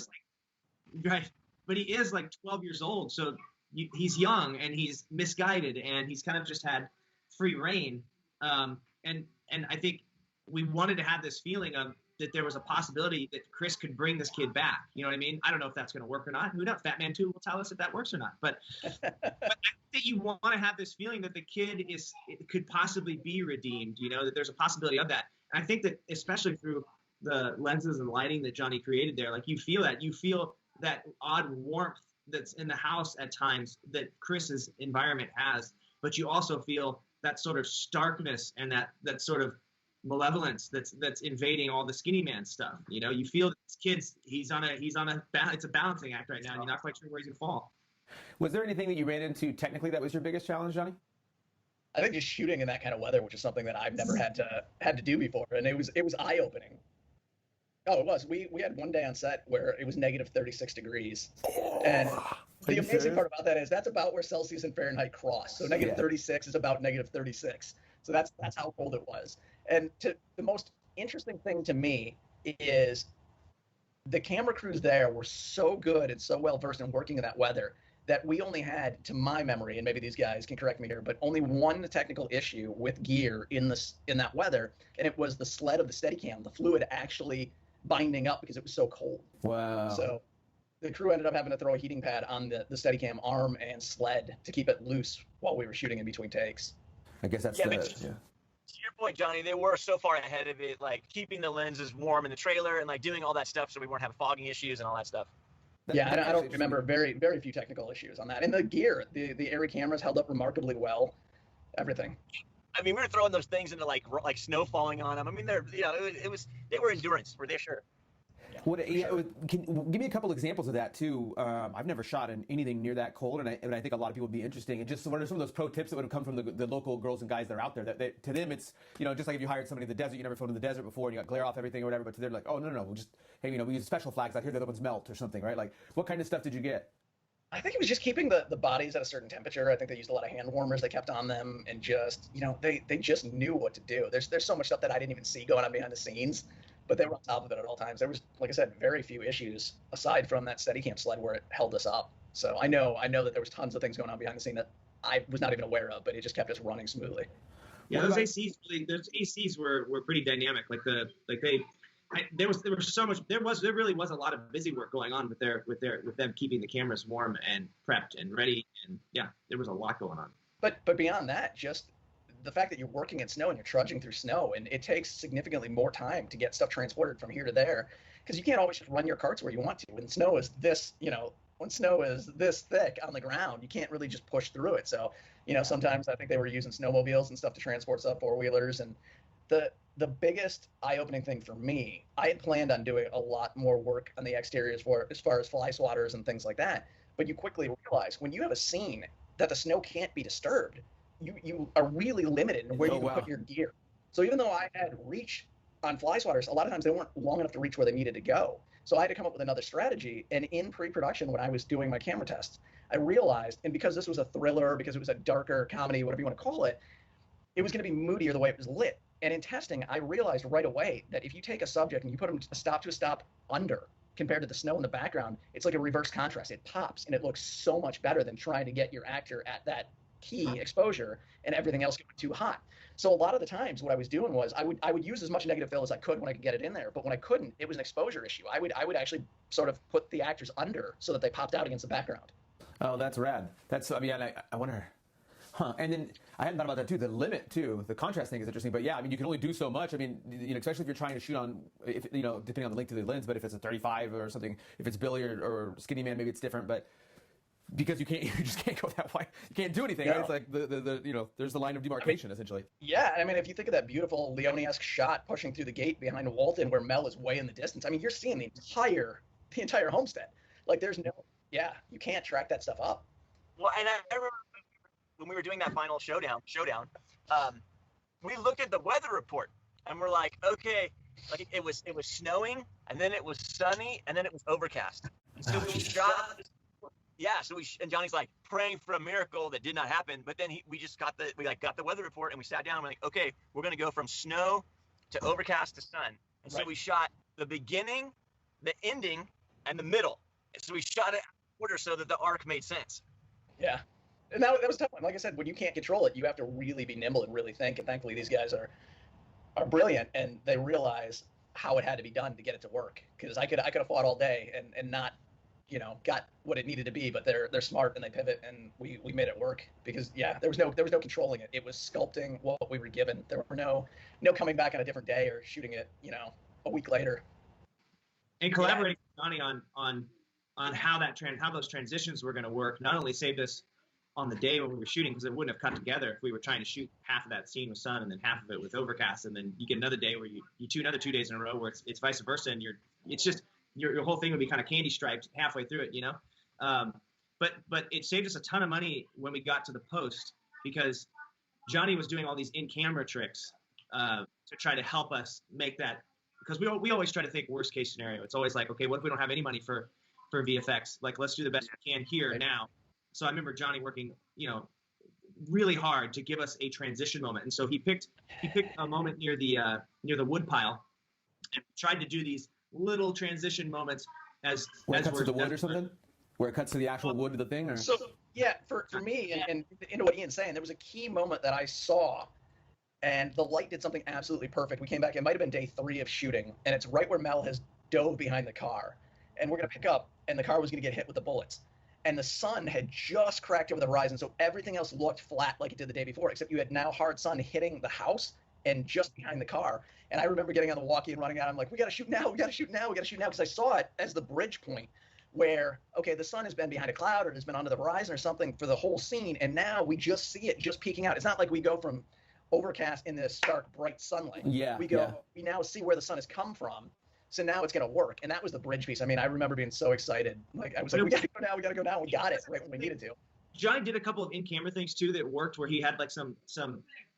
Right. But he is like 12 years old, so he's young and he's misguided and he's kind of just had free reign. And I think we wanted to have this feeling of that there was a possibility that Chris could bring this kid back. You know what I mean? I don't know if that's going to work or not. Who knows? Fatman 2 will tell us if that works or not. But I think that you want to have this feeling that the kid could possibly be redeemed, you know, that there's a possibility of that. And I think that especially through the lenses and lighting that Johnny created there, like you feel that. You feel that odd warmth that's in the house at times that Chris's environment has, but you also feel that sort of starkness and that sort of malevolence that's invading all the skinny man stuff. You know, you feel that this kid's it's a balancing act right now, and you're not quite sure where he's gonna fall. Was there anything that you ran into technically that was your biggest challenge, Johnny? I think just shooting in that kind of weather, which is something that I've never had to do before, and it was eye opening. Oh, it was. We had one day on set where it was negative 36 degrees, and the amazing part about that is that's about where Celsius and Fahrenheit cross. So negative 36 is about negative 36. So that's how cold it was. And the most interesting thing to me is the camera crews there were so good and so well versed in working in that weather that we only had, to my memory, and maybe these guys can correct me here, but only one technical issue with gear in that weather, and it was the sled of the Steadicam. The fluid actually binding up because it was so cold. Wow. So the crew ended up having to throw a heating pad on the Steadicam arm and sled to keep it loose while we were shooting in between takes. I guess that's To your point, Johnny, they were so far ahead of it, like keeping the lenses warm in the trailer and like doing all that stuff so we weren't having fogging issues and all that stuff. I don't remember very few technical issues on that. And the gear, the Arri cameras held up remarkably well. Everything. I mean, we were throwing those things into like snow falling on them. I mean, they were endurance for sure. Give me a couple examples of that too. I've never shot in anything near that cold, and I think a lot of people would be interesting. And just what are some of those pro tips that would have come from the local girls and guys that are out there? That to them, it's just like if you hired somebody in the desert, you never filmed in the desert before, and you got glare off everything or whatever. But to them, like, oh no, we'll just we use special flags out here. The other ones melt or something, right? Like, what kind of stuff did you get? I think it was just keeping the bodies at a certain temperature. I think they used a lot of hand warmers they kept on them, and just they just knew what to do. There's so much stuff that I didn't even see going on behind the scenes, but they were on top of it at all times. There was, like I said, very few issues aside from that Steadicam sled where it held us up. So I know that there was tons of things going on behind the scene that I was not even aware of, but it just kept us running smoothly. Yeah, those ACs were pretty dynamic. There really was a lot of busy work going on with them keeping the cameras warm and prepped and ready, and yeah, there was a lot going on. But beyond that, just the fact that you're working in snow and you're trudging through snow, and it takes significantly more time to get stuff transported from here to there, because you can't always just run your carts where you want to. When snow is this thick on the ground, you can't really just push through it. So, sometimes I think they were using snowmobiles and stuff to transport stuff, four-wheelers, and the biggest eye-opening thing for me, I had planned on doing a lot more work on the exteriors as far as fly swatters and things like that, but you quickly realize when you have a scene that the snow can't be disturbed, you are really limited in where you can put your gear. So even though I had reach on fly swatters, a lot of times they weren't long enough to reach where they needed to go. So I had to come up with another strategy, and in pre-production when I was doing my camera tests, I realized, and because this was a thriller, because it was a darker comedy, whatever you want to call it, it was going to be moodier the way it was lit. And in testing, I realized right away that if you take a subject and you put them a stop under compared to the snow in the background, it's like a reverse contrast. It pops, and it looks so much better than trying to get your actor at that key exposure and everything else going too hot. So a lot of the times what I was doing was I would use as much negative fill as I could when I could get it in there. But when I couldn't, it was an exposure issue. I would actually sort of put the actors under so that they popped out against the background. Oh, that's rad. I wonder. And then I hadn't thought about that too. The limit too, the contrast thing is interesting. But yeah, you can only do so much. Especially if you're trying to shoot on, depending on the length of the lens. But if it's a 35 or something, if it's Billy or Skinny Man, maybe it's different. But because you just can't go that wide. You can't do anything. No. Right? It's like there's the line of demarcation essentially. Yeah, if you think of that beautiful Leone-esque shot pushing through the gate behind Walton, where Mel is way in the distance. You're seeing the entire homestead. Like you can't track that stuff up. Well, and I remember when we were doing that final showdown, we looked at the weather report and we're like, okay, like it was snowing and then it was sunny and then it was overcast. So we shot. Yeah, so and Johnny's like praying for a miracle that did not happen, but then we got the weather report and we sat down and we're like, okay, we're gonna go from snow to overcast to sun. And so we shot the beginning, the ending, and the middle. And so we shot it out of order so that the arc made sense. Yeah. And that was a tough one. Like I said, when you can't control it, you have to really be nimble and really think. And thankfully, these guys are brilliant, and they realize how it had to be done to get it to work. Because I could have fought all day and not, got what it needed to be. But they're smart and they pivot, and we made it work. Because there was no controlling it. It was sculpting what we were given. There were no coming back on a different day or shooting it, a week later. And collaborating with Johnny on how those transitions were going to work. Not only saved us on the day when we were shooting, because it wouldn't have cut together if we were trying to shoot half of that scene with sun and then half of it with overcast, and then you get another day where you do another 2 days in a row where it's vice versa, and it's just your whole thing would be kind of candy striped halfway through it, But it saved us a ton of money when we got to the post, because Johnny was doing all these in-camera tricks to try to help us make that, because we always try to think worst case scenario. It's always like, okay, what if we don't have any money for VFX? Like, let's do the best we can here now. So I remember Johnny working, really hard to give us a transition moment. And so he picked a moment near the wood pile and tried to do these little transition moments where it cuts to the wood or something? Where it cuts to the actual wood of the thing? Or? So, yeah, for me, and into what Ian's saying, there was a key moment that I saw, and the light did something absolutely perfect. We came back, it might have been day 3 of shooting, and it's right where Mel has dove behind the car. And we're going to pick up, and the car was going to get hit with the bullets. And the sun had just cracked over the horizon, so everything else looked flat like it did the day before, except you had now hard sun hitting the house and just behind the car. And I remember getting on the walkie and running out. I'm like, we got to shoot now, because I saw it as the bridge point where, okay, the sun has been behind a cloud or it has been under the horizon or something for the whole scene, and now we just see it just peeking out. It's not like we go from overcast in this stark, bright sunlight. We now see where the sun has come from. So now it's going to work. And that was the bridge piece. I mean, I remember being so excited. Like, I was like, we got to go now. We got it right when we needed to. Johnny did a couple of in-camera things too that worked, where he had like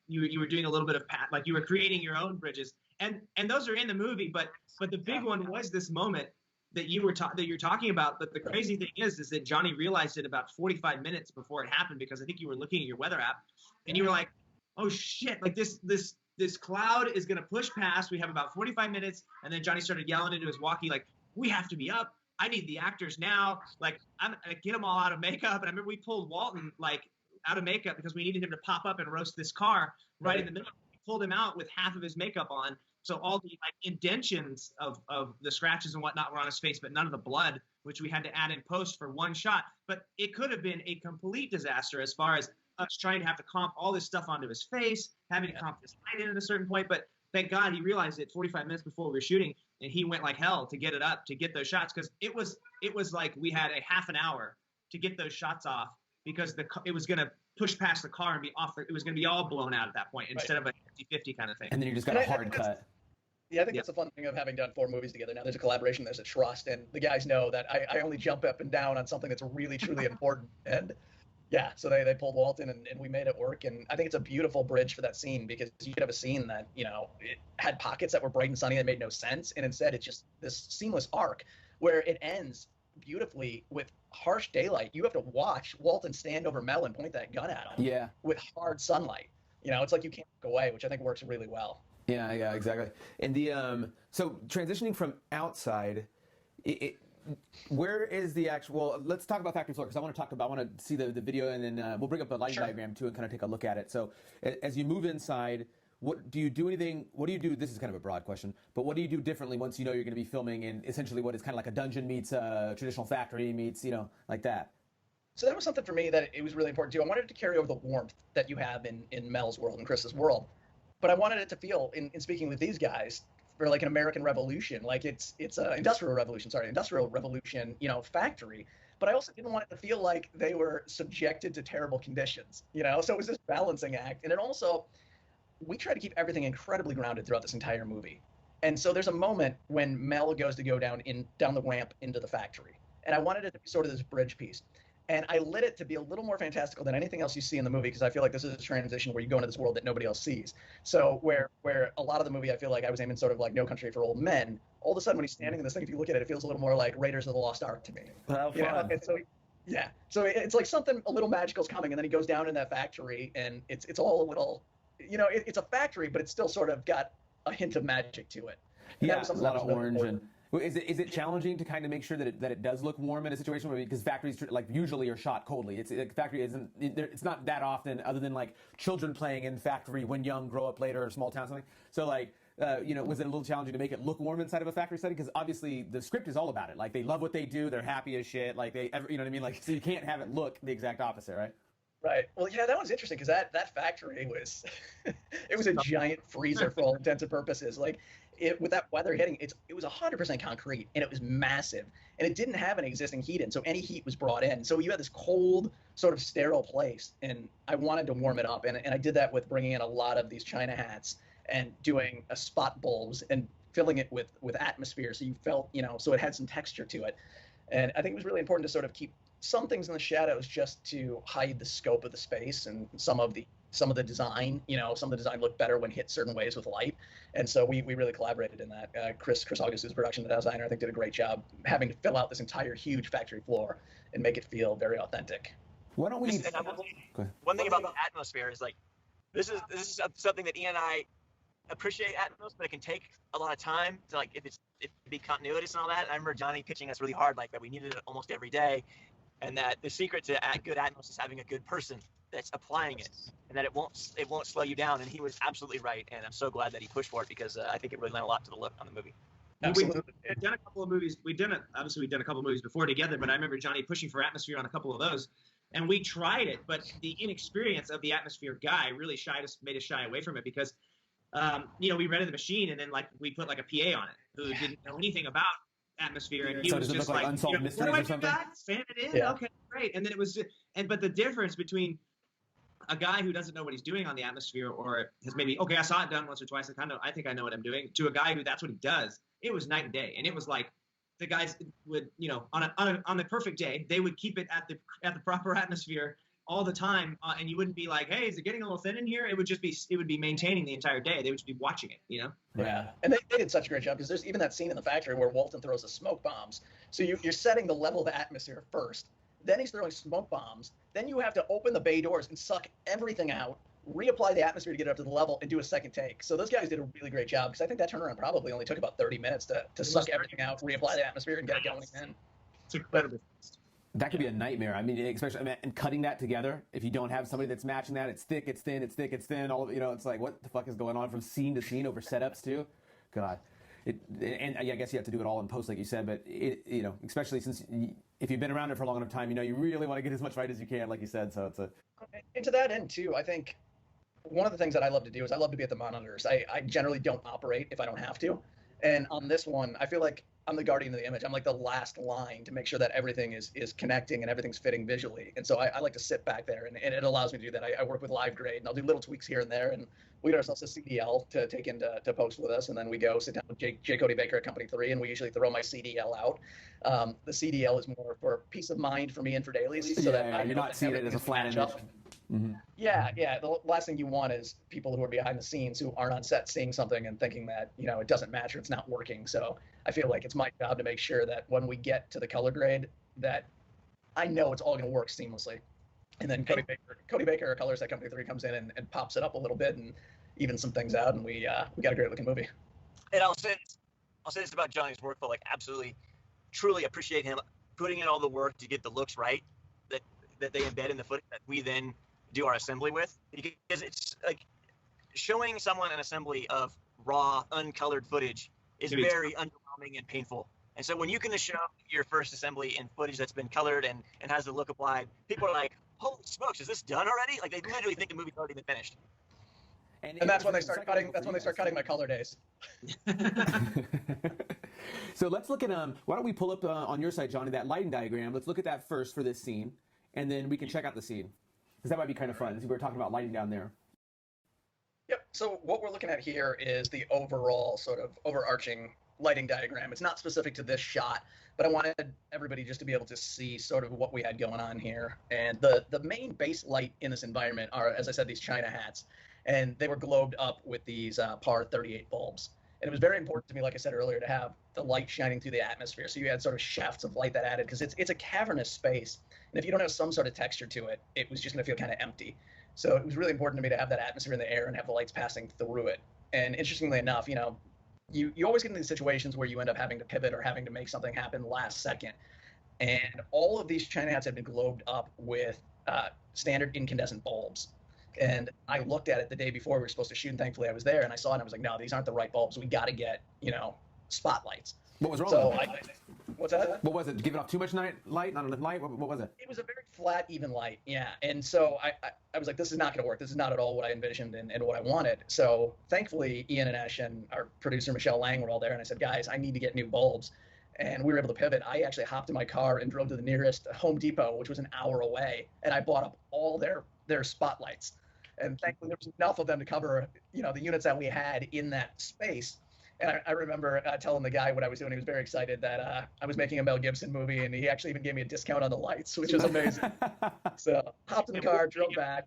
you were doing a little bit of like you were creating your own bridges. And those are in the movie, but the big one was this moment that you're talking about. But the crazy thing is that Johnny realized it about 45 minutes before it happened, because I think you were looking at your weather app and you were like, oh shit, like this cloud is going to push past. We have about 45 minutes. And then Johnny started yelling into his walkie, like, we have to be up. I need the actors now. Like, I'm going to get them all out of makeup. And I remember we pulled Walton, like, out of makeup because we needed him to pop up and roast this car right in the middle. We pulled him out with half of his makeup on. So all the indentions of the scratches and whatnot were on his face, but none of the blood, which we had to add in post for one shot. But it could have been a complete disaster as far as us trying to have to comp all this stuff onto his face, having to comp this light in at a certain point. But thank God he realized it 45 minutes before we were shooting, and he went like hell to get it up, to get those shots, because it was like we had a half an hour to get those shots off, because it was going to push past the car and be off. It was going to be all blown out at that point instead of a 50-50 kind of thing. And then you just got a hard cut. Yeah, I think that's the fun thing of having done 4 movies together. Now there's a collaboration, there's a trust, and the guys know that I only jump up and down on something that's really, truly important. And yeah, so they pulled Walton and we made it work. And I think it's a beautiful bridge for that scene, because you could have a scene that, it had pockets that were bright and sunny that made no sense. And instead it's just this seamless arc where it ends beautifully with harsh daylight. You have to watch Walton stand over Mel and point that gun at him. Yeah. With hard sunlight. It's like you can't look away, which I think works really well. Yeah, exactly. And so transitioning from outside, where is the actual? Well, let's talk about factory floor, because I want to see the video, and then we'll bring up the lighting diagram too and kind of take a look at it. So as you move inside, what do you do? This is kind of a broad question, but what do you do differently once you know you're going to be filming in essentially what is kind of like a dungeon meets a traditional factory meets, like that? So that was something for me that it was really important too. I wanted to carry over the warmth that you have in Mel's world and Chris's world. But I wanted it to feel, in speaking with these guys, for like an American Revolution, like it's an industrial revolution, factory. But I also didn't want it to feel like they were subjected to terrible conditions, So it was this balancing act. And it also, we try to keep everything incredibly grounded throughout this entire movie. And so there's a moment when Mel goes to go down the ramp into the factory. And I wanted it to be sort of this bridge piece. And I lit it to be a little more fantastical than anything else you see in the movie, because I feel like this is a transition where you go into this world that nobody else sees. So where a lot of the movie, I feel like I was aiming sort of like No Country for Old Men. All of a sudden, when he's standing in this thing, if you look at it, it feels a little more like Raiders of the Lost Ark to me. How fun. And so, yeah. So it's like something a little magical is coming, and then he goes down in that factory, and it's all a little, it's a factory, but it's still sort of got a hint of magic to it. And yeah, a lot of orange and. Is it challenging to kind of make sure that it does look warm in a situation where, because factories like usually are shot coldly? Factory isn't. It's not that often, other than like children playing in factory when young, grow up later, or small town something. So like, was it a little challenging to make it look warm inside of a factory setting? Because obviously the script is all about it. Like they love what they do, they're happy as shit. Like you know what I mean? Like, so you can't have it look the exact opposite, right? Right. Well, yeah, that was interesting, because that factory was, it was a giant freezer for all intents and purposes. Like, with that weather hitting, it was 100% concrete, and it was massive, and it didn't have any existing heat in, so any heat was brought in. So you had this cold, sort of sterile place, and I wanted to warm it up, and I did that with bringing in a lot of these China hats and doing a spot bulbs and filling it with atmosphere, so you felt, so it had some texture to it. And I think it was really important to sort of keep some things in the shadows just to hide the scope of the space and some of the design. Some of the design looked better when hit certain ways with light. And so we really collaborated in that. Chris August, who's production designer, I think did a great job having to fill out this entire huge factory floor and make it feel very authentic. Why don't we? One thing about the atmosphere is like, this is something that Ian and I appreciate atmos, but it can take a lot of time to like, if it be continuous and all that. And I remember Johnny pitching us really hard, like that we needed it almost every day, and that the secret to good atmos is having a good person that's applying it, and that it won't slow you down. And he was absolutely right, and I'm so glad that he pushed for it, because I think it really lent a lot to the look on the movie. We've done a couple of movies. We've done a couple of movies before together, but I remember Johnny pushing for atmosphere on a couple of those, and we tried it, but the inexperience of the atmosphere guy really made us shy away from it, because we rented the machine, and then like we put like a PA on it who didn't know anything about atmosphere, and he was just like Unsolved Mysteries or something? Fan it in, okay, great. And then it was, but the difference between a guy who doesn't know what he's doing on the atmosphere, or has maybe, I saw it done once or twice, I think I know what I'm doing, to a guy who that's what he does, it was night and day. And it was like the guys would, on the perfect day, they would keep it at the proper atmosphere all the time, and you wouldn't be like, hey, is it getting a little thin in here? It would be maintaining the entire day. They would just be watching it, Yeah, and they did such a great job, because there's even that scene in the factory where Walton throws the smoke bombs. So you're setting the level of the atmosphere first, then he's throwing smoke bombs, then you have to open the bay doors and suck everything out, reapply the atmosphere to get it up to the level, and do a second take. So those guys did a really great job, because I think that turnaround probably only took about 30 minutes to suck everything out, reapply the atmosphere, and get it going again. It's incredibly fast. That could be a nightmare. I mean, especially and cutting that together. If you don't have somebody that's matching that, it's thick, it's thin, it's thick, it's thin. All it's like, what the fuck is going on from scene to scene over setups too? God, and I guess you have to do it all in post, like you said. But especially since if you've been around it for a long enough time, you really want to get as much right as you can, like you said. So it's a. And to that end too, I think one of the things that I love to do is I love to be at the monitors. I generally don't operate if I don't have to, and on this one, I feel like I'm the guardian of the image. I'm like the last line to make sure that everything is connecting and everything's fitting visually. And so I like to sit back there, and it allows me to do that. I work with live grade, and I'll do little tweaks here and there, and we get ourselves a CDL to take into post with us, and then we go sit down with J. Cody Baker at Company 3, and we usually throw my CDL out. The CDL is more for peace of mind for me and for dailies, so that you're not seeing it as a flat image. Mm-hmm. Yeah. The last thing you want is people who are behind the scenes who aren't on set seeing something and thinking that it doesn't match or it's not working. So I feel like it's my job to make sure that when we get to the color grade, that I know it's all going to work seamlessly. And then Cody Baker, our colors at Company 3, comes in and pops it up a little bit and evens some things out, and we got a great looking movie. And I'll say this about Johnny's work, but like absolutely, truly appreciate him putting in all the work to get the looks right that they embed in the footage that we then do our assembly with, because it's like showing someone an assembly of raw, uncolored footage is very underwhelming and painful. And so when you can show your first assembly in footage that's been colored and has the look applied, people are like, holy smokes, is this done already? Like, they literally think the movie's already been finished. And that's when they start cutting. That's when they start cutting my color days. So let's look at why don't we pull up on your side, Johnny, that lighting diagram. Let's look at that first for this scene, and then we can check out the scene, because that might be kind of fun. We were talking about lighting down there. Yep. So what we're looking at here is the overall sort of overarching lighting diagram. It's not specific to this shot, but I wanted everybody just to be able to see sort of what we had going on here. And the main base light in this environment are, as I said, these China hats, and they were globed up with these PAR 38 bulbs. And it was very important to me, like I said earlier, to have the light shining through the atmosphere. So you had sort of shafts of light that added, because it's a cavernous space. And if you don't have some sort of texture to it, it was just going to feel kind of empty. So it was really important to me to have that atmosphere in the air and have the lights passing through it. And interestingly enough, you always get into these situations where you end up having to pivot or having to make something happen last second. And all of these China hats had been globed up with standard incandescent bulbs. And I looked at it the day before we were supposed to shoot, and thankfully I was there, and I saw it, and I was like, no, these aren't the right bulbs. We got to get, spotlights. What was wrong So with it? What's that? What was it? Giving off too much light? Not enough light? What was it? It was a very flat, even light, yeah. And so I was like, this is not going to work. This is not at all what I envisioned and what I wanted. So thankfully, Ian and Ash and our producer, Michelle Lang, were all there. And I said, guys, I need to get new bulbs. And we were able to pivot. I actually hopped in my car and drove to the nearest Home Depot, which was an hour away. And I bought up all their spotlights. And thankfully, there was enough of them to cover, the units that we had in that space. And I remember telling the guy what I was doing. He was very excited that I was making a Mel Gibson movie, and he actually even gave me a discount on the lights, which was amazing. So hopped in the car, drove back,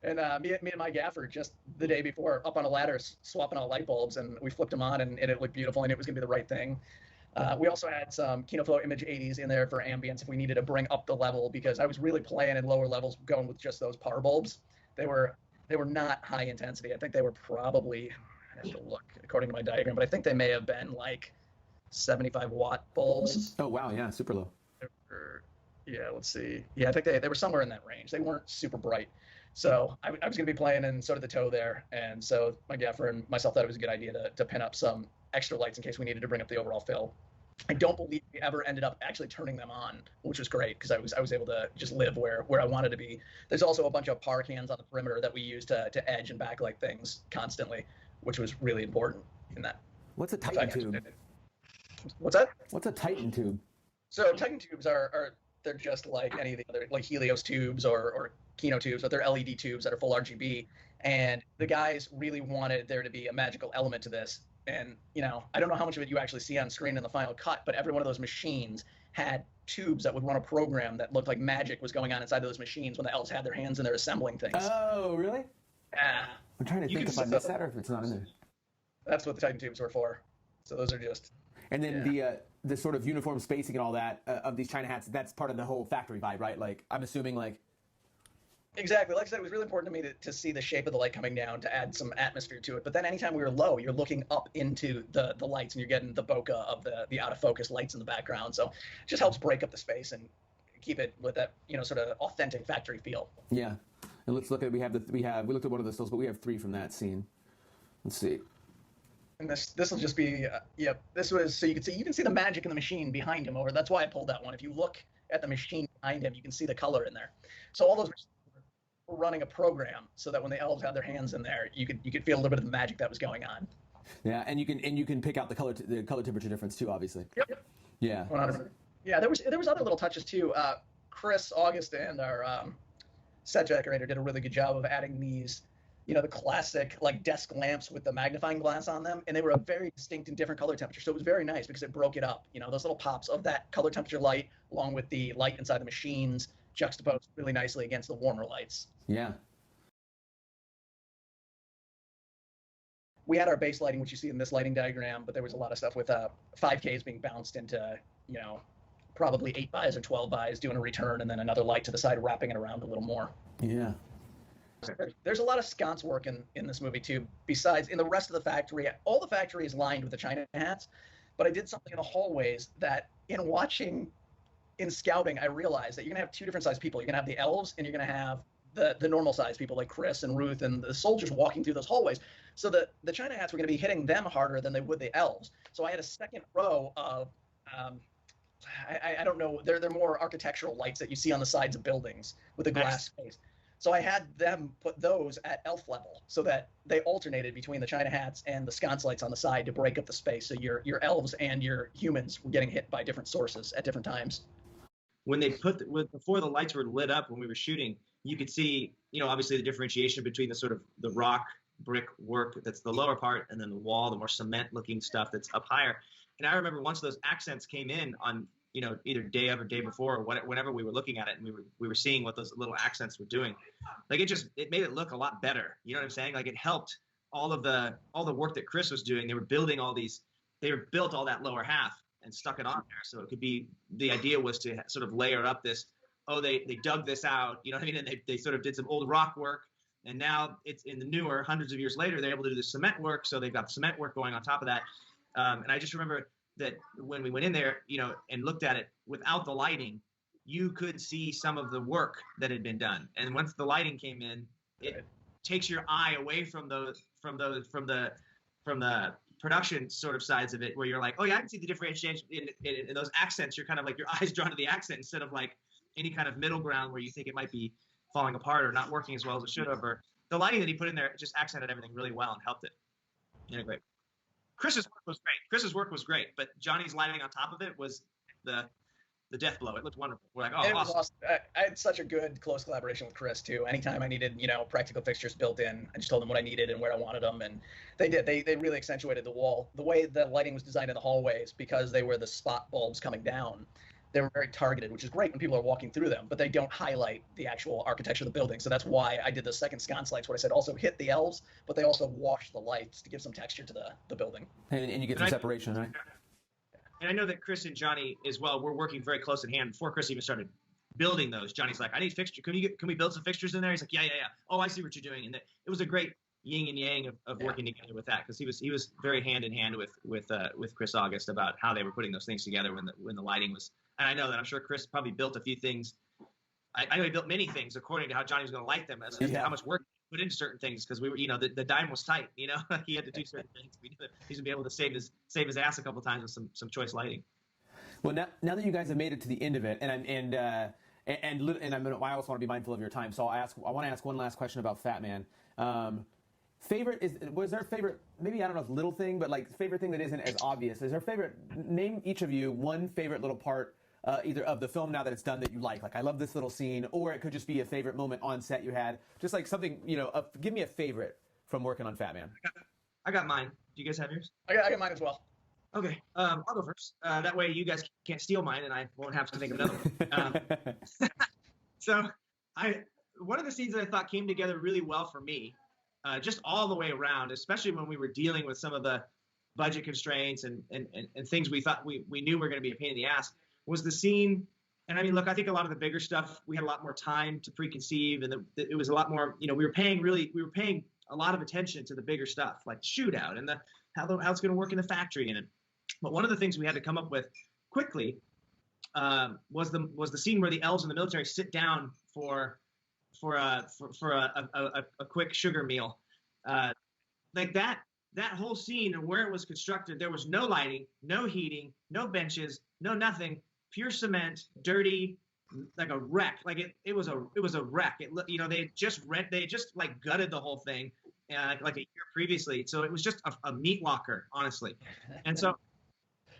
and me and my gaffer just the day before up on a ladder swapping out light bulbs, and we flipped them on, and it looked beautiful, and it was going to be the right thing. We also had some KinoFlow Image 80s in there for ambience if we needed to bring up the level, because I was really playing in lower levels going with just those power bulbs. They were not high intensity. I think they were probably, I have to look according to my diagram, but I think they may have been like 75 watt bulbs. Oh wow, yeah, super low. Yeah, let's see. Yeah, I think they were somewhere in that range. They weren't super bright. So I was going to be playing in sort of the toe there, and so my gaffer and myself thought it was a good idea to pin up some extra lights in case we needed to bring up the overall fill. I don't believe we ever ended up actually turning them on, which was great because I was able to just live where I wanted to be. There's also a bunch of par cans on the perimeter that we use to edge and backlight things constantly, which was really important in that. What's a Titan tube? What's that? What's a Titan tube? So Titan tubes are they're just like any of the other, like Helios tubes or Kino tubes, but they're LED tubes that are full RGB. And the guys really wanted there to be a magical element to this. And, I don't know how much of it you actually see on screen in the final cut, but every one of those machines had tubes that would run a program that looked like magic was going on inside of those machines when the elves had their hands and they're assembling things. Oh, really? Yeah. I'm trying to think if I missed that or if it's not in there. That's what the Titan tubes were for. So those are just... And then the sort of uniform spacing and all that of these China hats, that's part of the whole factory vibe, right? Like, I'm assuming, like... Exactly. Like I said, it was really important to me to see the shape of the light coming down to add some atmosphere to it. But then anytime we were low, you're looking up into the lights and you're getting the bokeh of the out of focus lights in the background. So it just helps break up the space and keep it with that, sort of authentic factory feel. Yeah. And let's look at, we looked at one of the stills, but we have 3 from that scene. Let's see. And this will just be, this was, so you can see the magic in the machine behind him over. That's why I pulled that one. If you look at the machine behind him, you can see the color in there. So all those were running a program so that when the elves had their hands in there, you could feel a little bit of the magic that was going on. Yeah, and you can pick out the color temperature difference too, obviously. Yep. Yeah. 100%. Yeah, there was other little touches too. Chris, August, and our set decorator did a really good job of adding these, the classic like desk lamps with the magnifying glass on them, and they were a very distinct and different color temperature. So it was very nice because it broke it up. Those little pops of that color temperature light along with the light inside the machines juxtaposed really nicely against the warmer lights. Yeah. We had our base lighting, which you see in this lighting diagram, but there was a lot of stuff with 5Ks being bounced into, probably 8 buys or 12 buys, doing a return, and then another light to the side, wrapping it around a little more. Yeah. There's a lot of sconce work in this movie, too. Besides, in the rest of the factory, all the factory is lined with the China hats, but I did something in the hallways that, in scouting, I realized that you're going to have 2 different sized people. You're going to have the elves, and you're going to have the normal sized people like Chris and Ruth and the soldiers walking through those hallways. So the China hats were going to be hitting them harder than they would the elves. So I had a second row of, I don't know, they're more architectural lights that you see on the sides of buildings with a glass space. So I had them put those at elf level so that they alternated between the China hats and the sconce lights on the side to break up the space. So your elves and your humans were getting hit by different sources at different times. When they before the lights were lit up when we were shooting, you could see, obviously the differentiation between the sort of the rock brick work that's the lower part and then the wall, the more cement looking stuff that's up higher. And I remember once those accents came in on, either day of or day before or whenever we were looking at it and we were seeing what those little accents were doing, like it made it look a lot better. You know what I'm saying? Like it helped all the work that Chris was doing. They were building built all that lower half and stuck it on there. So it could be, the idea was to sort of layer up this, they dug this out, you know what I mean? And they sort of did some old rock work. And now it's in the newer, hundreds of years later, they're able to do the cement work. So they've got cement work going on top of that. And I just remember that when we went in there, and looked at it without the lighting, you could see some of the work that had been done. And once the lighting came in, it takes your eye away from the production sort of sides of it, where you're like, oh yeah, I can see the differentiation in those accents. You're kind of like your eyes drawn to the accent instead of like any kind of middle ground where you think it might be falling apart or not working as well as it should have. Or the lighting that he put in there just accented everything really well and helped it integrate. Chris's work was great. Chris's work was great, but Johnny's lighting on top of it was the death blow. It looked wonderful. We're like, oh, and it was awesome. I had such a good close collaboration with Chris too. Anytime I needed, practical fixtures built in, I just told them what I needed and where I wanted them, and they did. They really accentuated the wall. The way the lighting was designed in the hallways, because they were the spot bulbs coming down, they were very targeted, which is great when people are walking through them, but they don't highlight the actual architecture of the building. So that's why I did the second sconce lights, where I said also hit the elves, but they also wash the lights to give some texture to the building. And you get some separation, right? And I know that Chris and Johnny as well, we're working very close in hand. Before Chris even started building those, Johnny's like, I need fixture. Can we build some fixtures in there? He's like, yeah. Oh, I see what you're doing. And it was a great yin and yang of working together with that, because he was very hand in hand with Chris August about how they were putting those things together when the lighting was. And I know that I'm sure Chris probably built a few things. I know he built many things according to how Johnny was going to light them, as to how much work he put into certain things, because we were, the dime was tight. He had to do certain things. We knew that he's gonna be able to save his ass a couple times with some choice lighting. Well, now that you guys have made it to the end of it, and I also want to be mindful of your time, so I want to ask one last question about Fatman. Was there a favorite? Maybe, I don't know, if little thing, but like favorite thing that isn't as obvious. Is there a favorite? Name each of you one favorite little part, either of the film now that it's done that you like. Like, I love this little scene, or it could just be a favorite moment on set you had. Just like something, give me a favorite from working on Fatman. I got mine. Do you guys have yours? I got mine as well. Okay, I'll go first. That way you guys can't steal mine, and I won't have to think of another one. So, one of the scenes that I thought came together really well for me, just all the way around, especially when we were dealing with some of the budget constraints and things we thought we knew were going to be a pain in the ass, was the scene. And I mean, look, I think a lot of the bigger stuff, we had a lot more time to preconceive, and it was a lot more, we were paying a lot of attention to the bigger stuff, like shootout and how it's going to work in the factory. But one of the things we had to come up with quickly was the scene where the elves in the military sit down for a quick sugar meal. Like that whole scene and where it was constructed, there was no lighting, no heating, no benches, no nothing, pure cement, dirty, like a wreck. Like it was a wreck. They had just like gutted the whole thing like a year previously. So it was just a meat locker, honestly. And so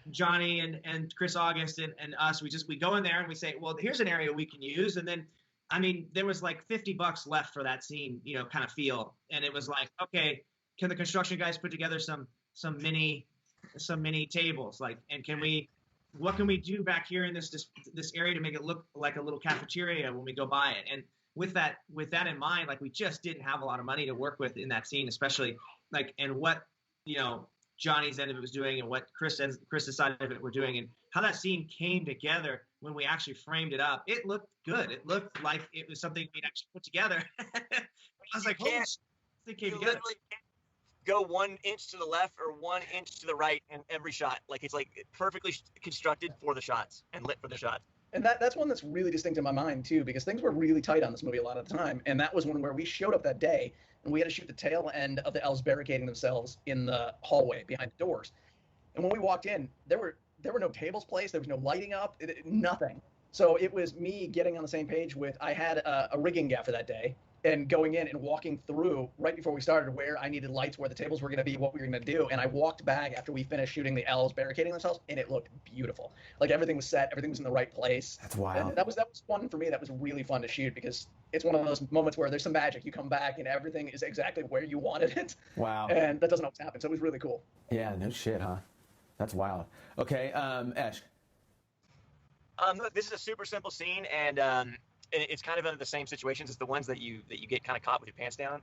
Johnny and Chris August and us, we go in there and we say, well, here's an area we can use. And then, I mean, there was like $50 left for that scene, kind of feel. And it was like, okay, can the construction guys put together some mini tables? Like, and what can we do back here in this area to make it look like a little cafeteria when we go by it? And with that in mind, like, we just didn't have a lot of money to work with in that scene, especially like, and what, Johnny's end of it was doing, and what Chris's side of it were doing, and how that scene came together when we actually framed it up. It looked good. It looked like it was something we'd actually put together. I was like, holy shit, it came together. Go 1 inch to the left or 1 inch to the right in every shot. Like, it's like perfectly constructed for the shots and lit for the shots. And that's one that's really distinct in my mind too, because things were really tight on this movie a lot of the time. And that was one where we showed up that day and we had to shoot the tail end of the elves barricading themselves in the hallway behind the doors. And when we walked in, there were no tables placed, there was no lighting up, nothing. So it was me getting on the same page with, I had a rigging gaffer that day, and going in and walking through right before we started where I needed lights, where the tables were going to be, what we were going to do. And I walked back after we finished shooting the elves barricading themselves, and it looked beautiful. Like, everything was set, everything was in the right place. That's wild. And that was one for me that was really fun to shoot, because it's one of those moments where there's some magic. You come back and everything is exactly where you wanted it. Wow. And that doesn't always happen. So it was really cool. Yeah, no shit, huh? That's wild. Okay, Esh. Look, this is a super simple scene, and it's kind of under the same situations as the ones that you get kind of caught with your pants down.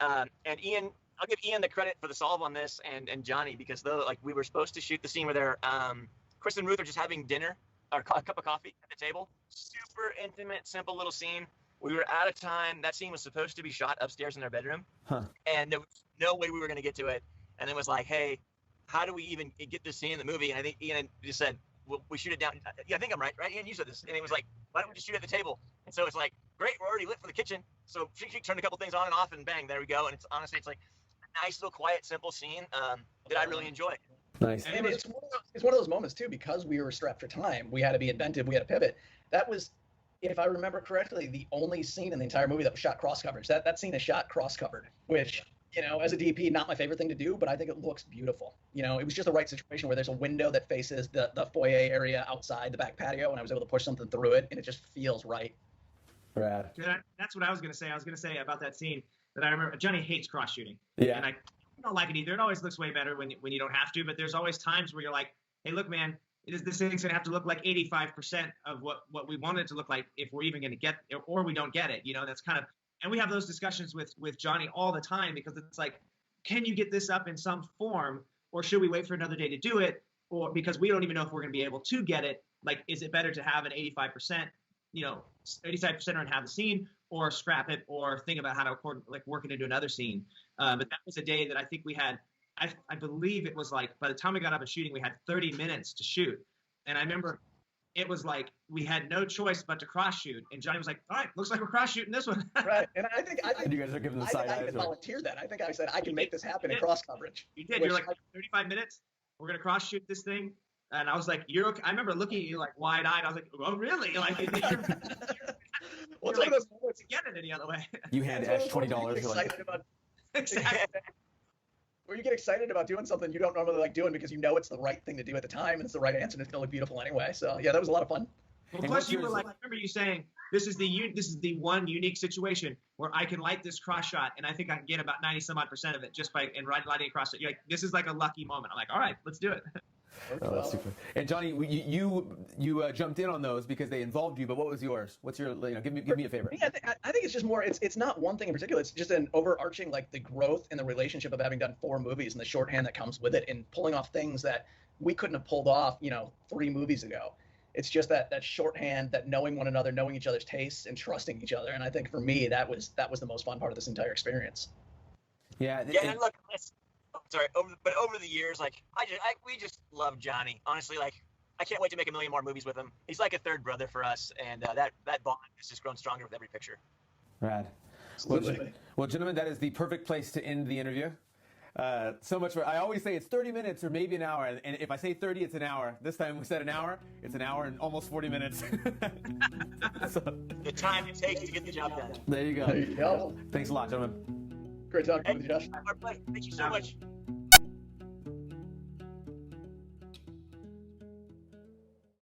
And Ian, I'll give Ian the credit for the solve on this, and Johnny, because we were supposed to shoot the scene where Chris and Ruth are just having dinner or a cup of coffee at the table. Super intimate, simple little scene. We were out of time. That scene was supposed to be shot upstairs in their bedroom, and there was no way we were going to get to it. And it was like, hey, how do we even get this scene in the movie? And I think Ian just said, well, we shoot it down. Yeah, I think I'm right, Ian? You said this. And it was like, why don't we just shoot at the table? And so it's like, great, we're already lit for the kitchen. So she turned a couple things on and off, and bang, there we go. And it's honestly, it's like nice little quiet, simple scene that I really enjoyed. Nice. And it's one of those moments too, because we were strapped for time. We had to be inventive. We had to pivot. That was, if I remember correctly, the only scene in the entire movie that was shot cross coverage. That scene is shot cross covered, which, you know, as a DP, not my favorite thing to do, but I think it looks beautiful. You know, it was just the right situation where there's a window that faces the foyer area outside the back patio, and I was able to push something through it, and it just feels right. Rad. That's what I was going to say. I was going to say about that scene that I remember. Johnny hates cross shooting. Yeah. And I don't like it either. It always looks way better when you don't have to, but there's always times where you're like, hey, look, man, this thing's going to have to look like 85% of what we want it to look like if we're even going to get it, or we don't get it. You know, that's kind of, and we have those discussions with Johnny all the time, because it's like, can you get this up in some form, or should we wait for another day to do it? Or because we don't even know if we're going to be able to get it. Like, is it better to have an 85%, 85% and have the scene, or scrap it, or think about how to work it into another scene? But that was a day that I think we had, I believe it was like, by the time we got up and shooting, we had 30 minutes to shoot. And I remember it was like, we had no choice but to cross shoot. And Johnny was like, all right, looks like we're cross shooting this one. Right. And I think you guys are giving the side I even volunteered that. I think I said, I can make this happen in cross coverage. You did. You're like, 35 minutes, we're going to cross shoot this thing. And I was like, you're okay. I remember looking at you like wide eyed. I was like, oh, really? Like, what's like, to get it any other way? You hand Ash $20. Exactly. Where you get excited about doing something you don't normally like doing because you know it's the right thing to do at the time and it's the right answer and it's going to look beautiful anyway. So yeah, that was a lot of fun. Well, plus you were like, I remember you saying, this is the one unique situation where I can light this cross shot, and I think I can get about 90-some-odd% of it just by lighting across it. You're like, this is like a lucky moment. I'm like, all right, let's do it. Oh, that's super. And Johnny, you jumped in on those because they involved you. But what was yours? What's your, give me a favorite. Yeah, I think it's just more. It's not one thing in particular. It's just an overarching, like, the growth and the relationship of having done 4 movies and the shorthand that comes with it, and pulling off things that we couldn't have pulled off, 3 movies ago. It's just that shorthand, that knowing one another, knowing each other's tastes, and trusting each other. And I think for me, that was the most fun part of this entire experience. Yeah. And look, sorry, over the years, like we just love Johnny. Honestly, like, I can't wait to make a million more movies with him. He's like a third brother for us, and that bond has just grown stronger with every picture. Rad. Well, gentlemen, that is the perfect place to end the interview. So much for, I always say it's 30 minutes or maybe an hour, and if I say 30, it's an hour. This time we said an hour. It's an hour and almost 40 minutes. So, the time it takes to get the job done. There you go. There you go. Thanks a lot, gentlemen. Great talking with you, Josh. Our pleasure. Thank you so much.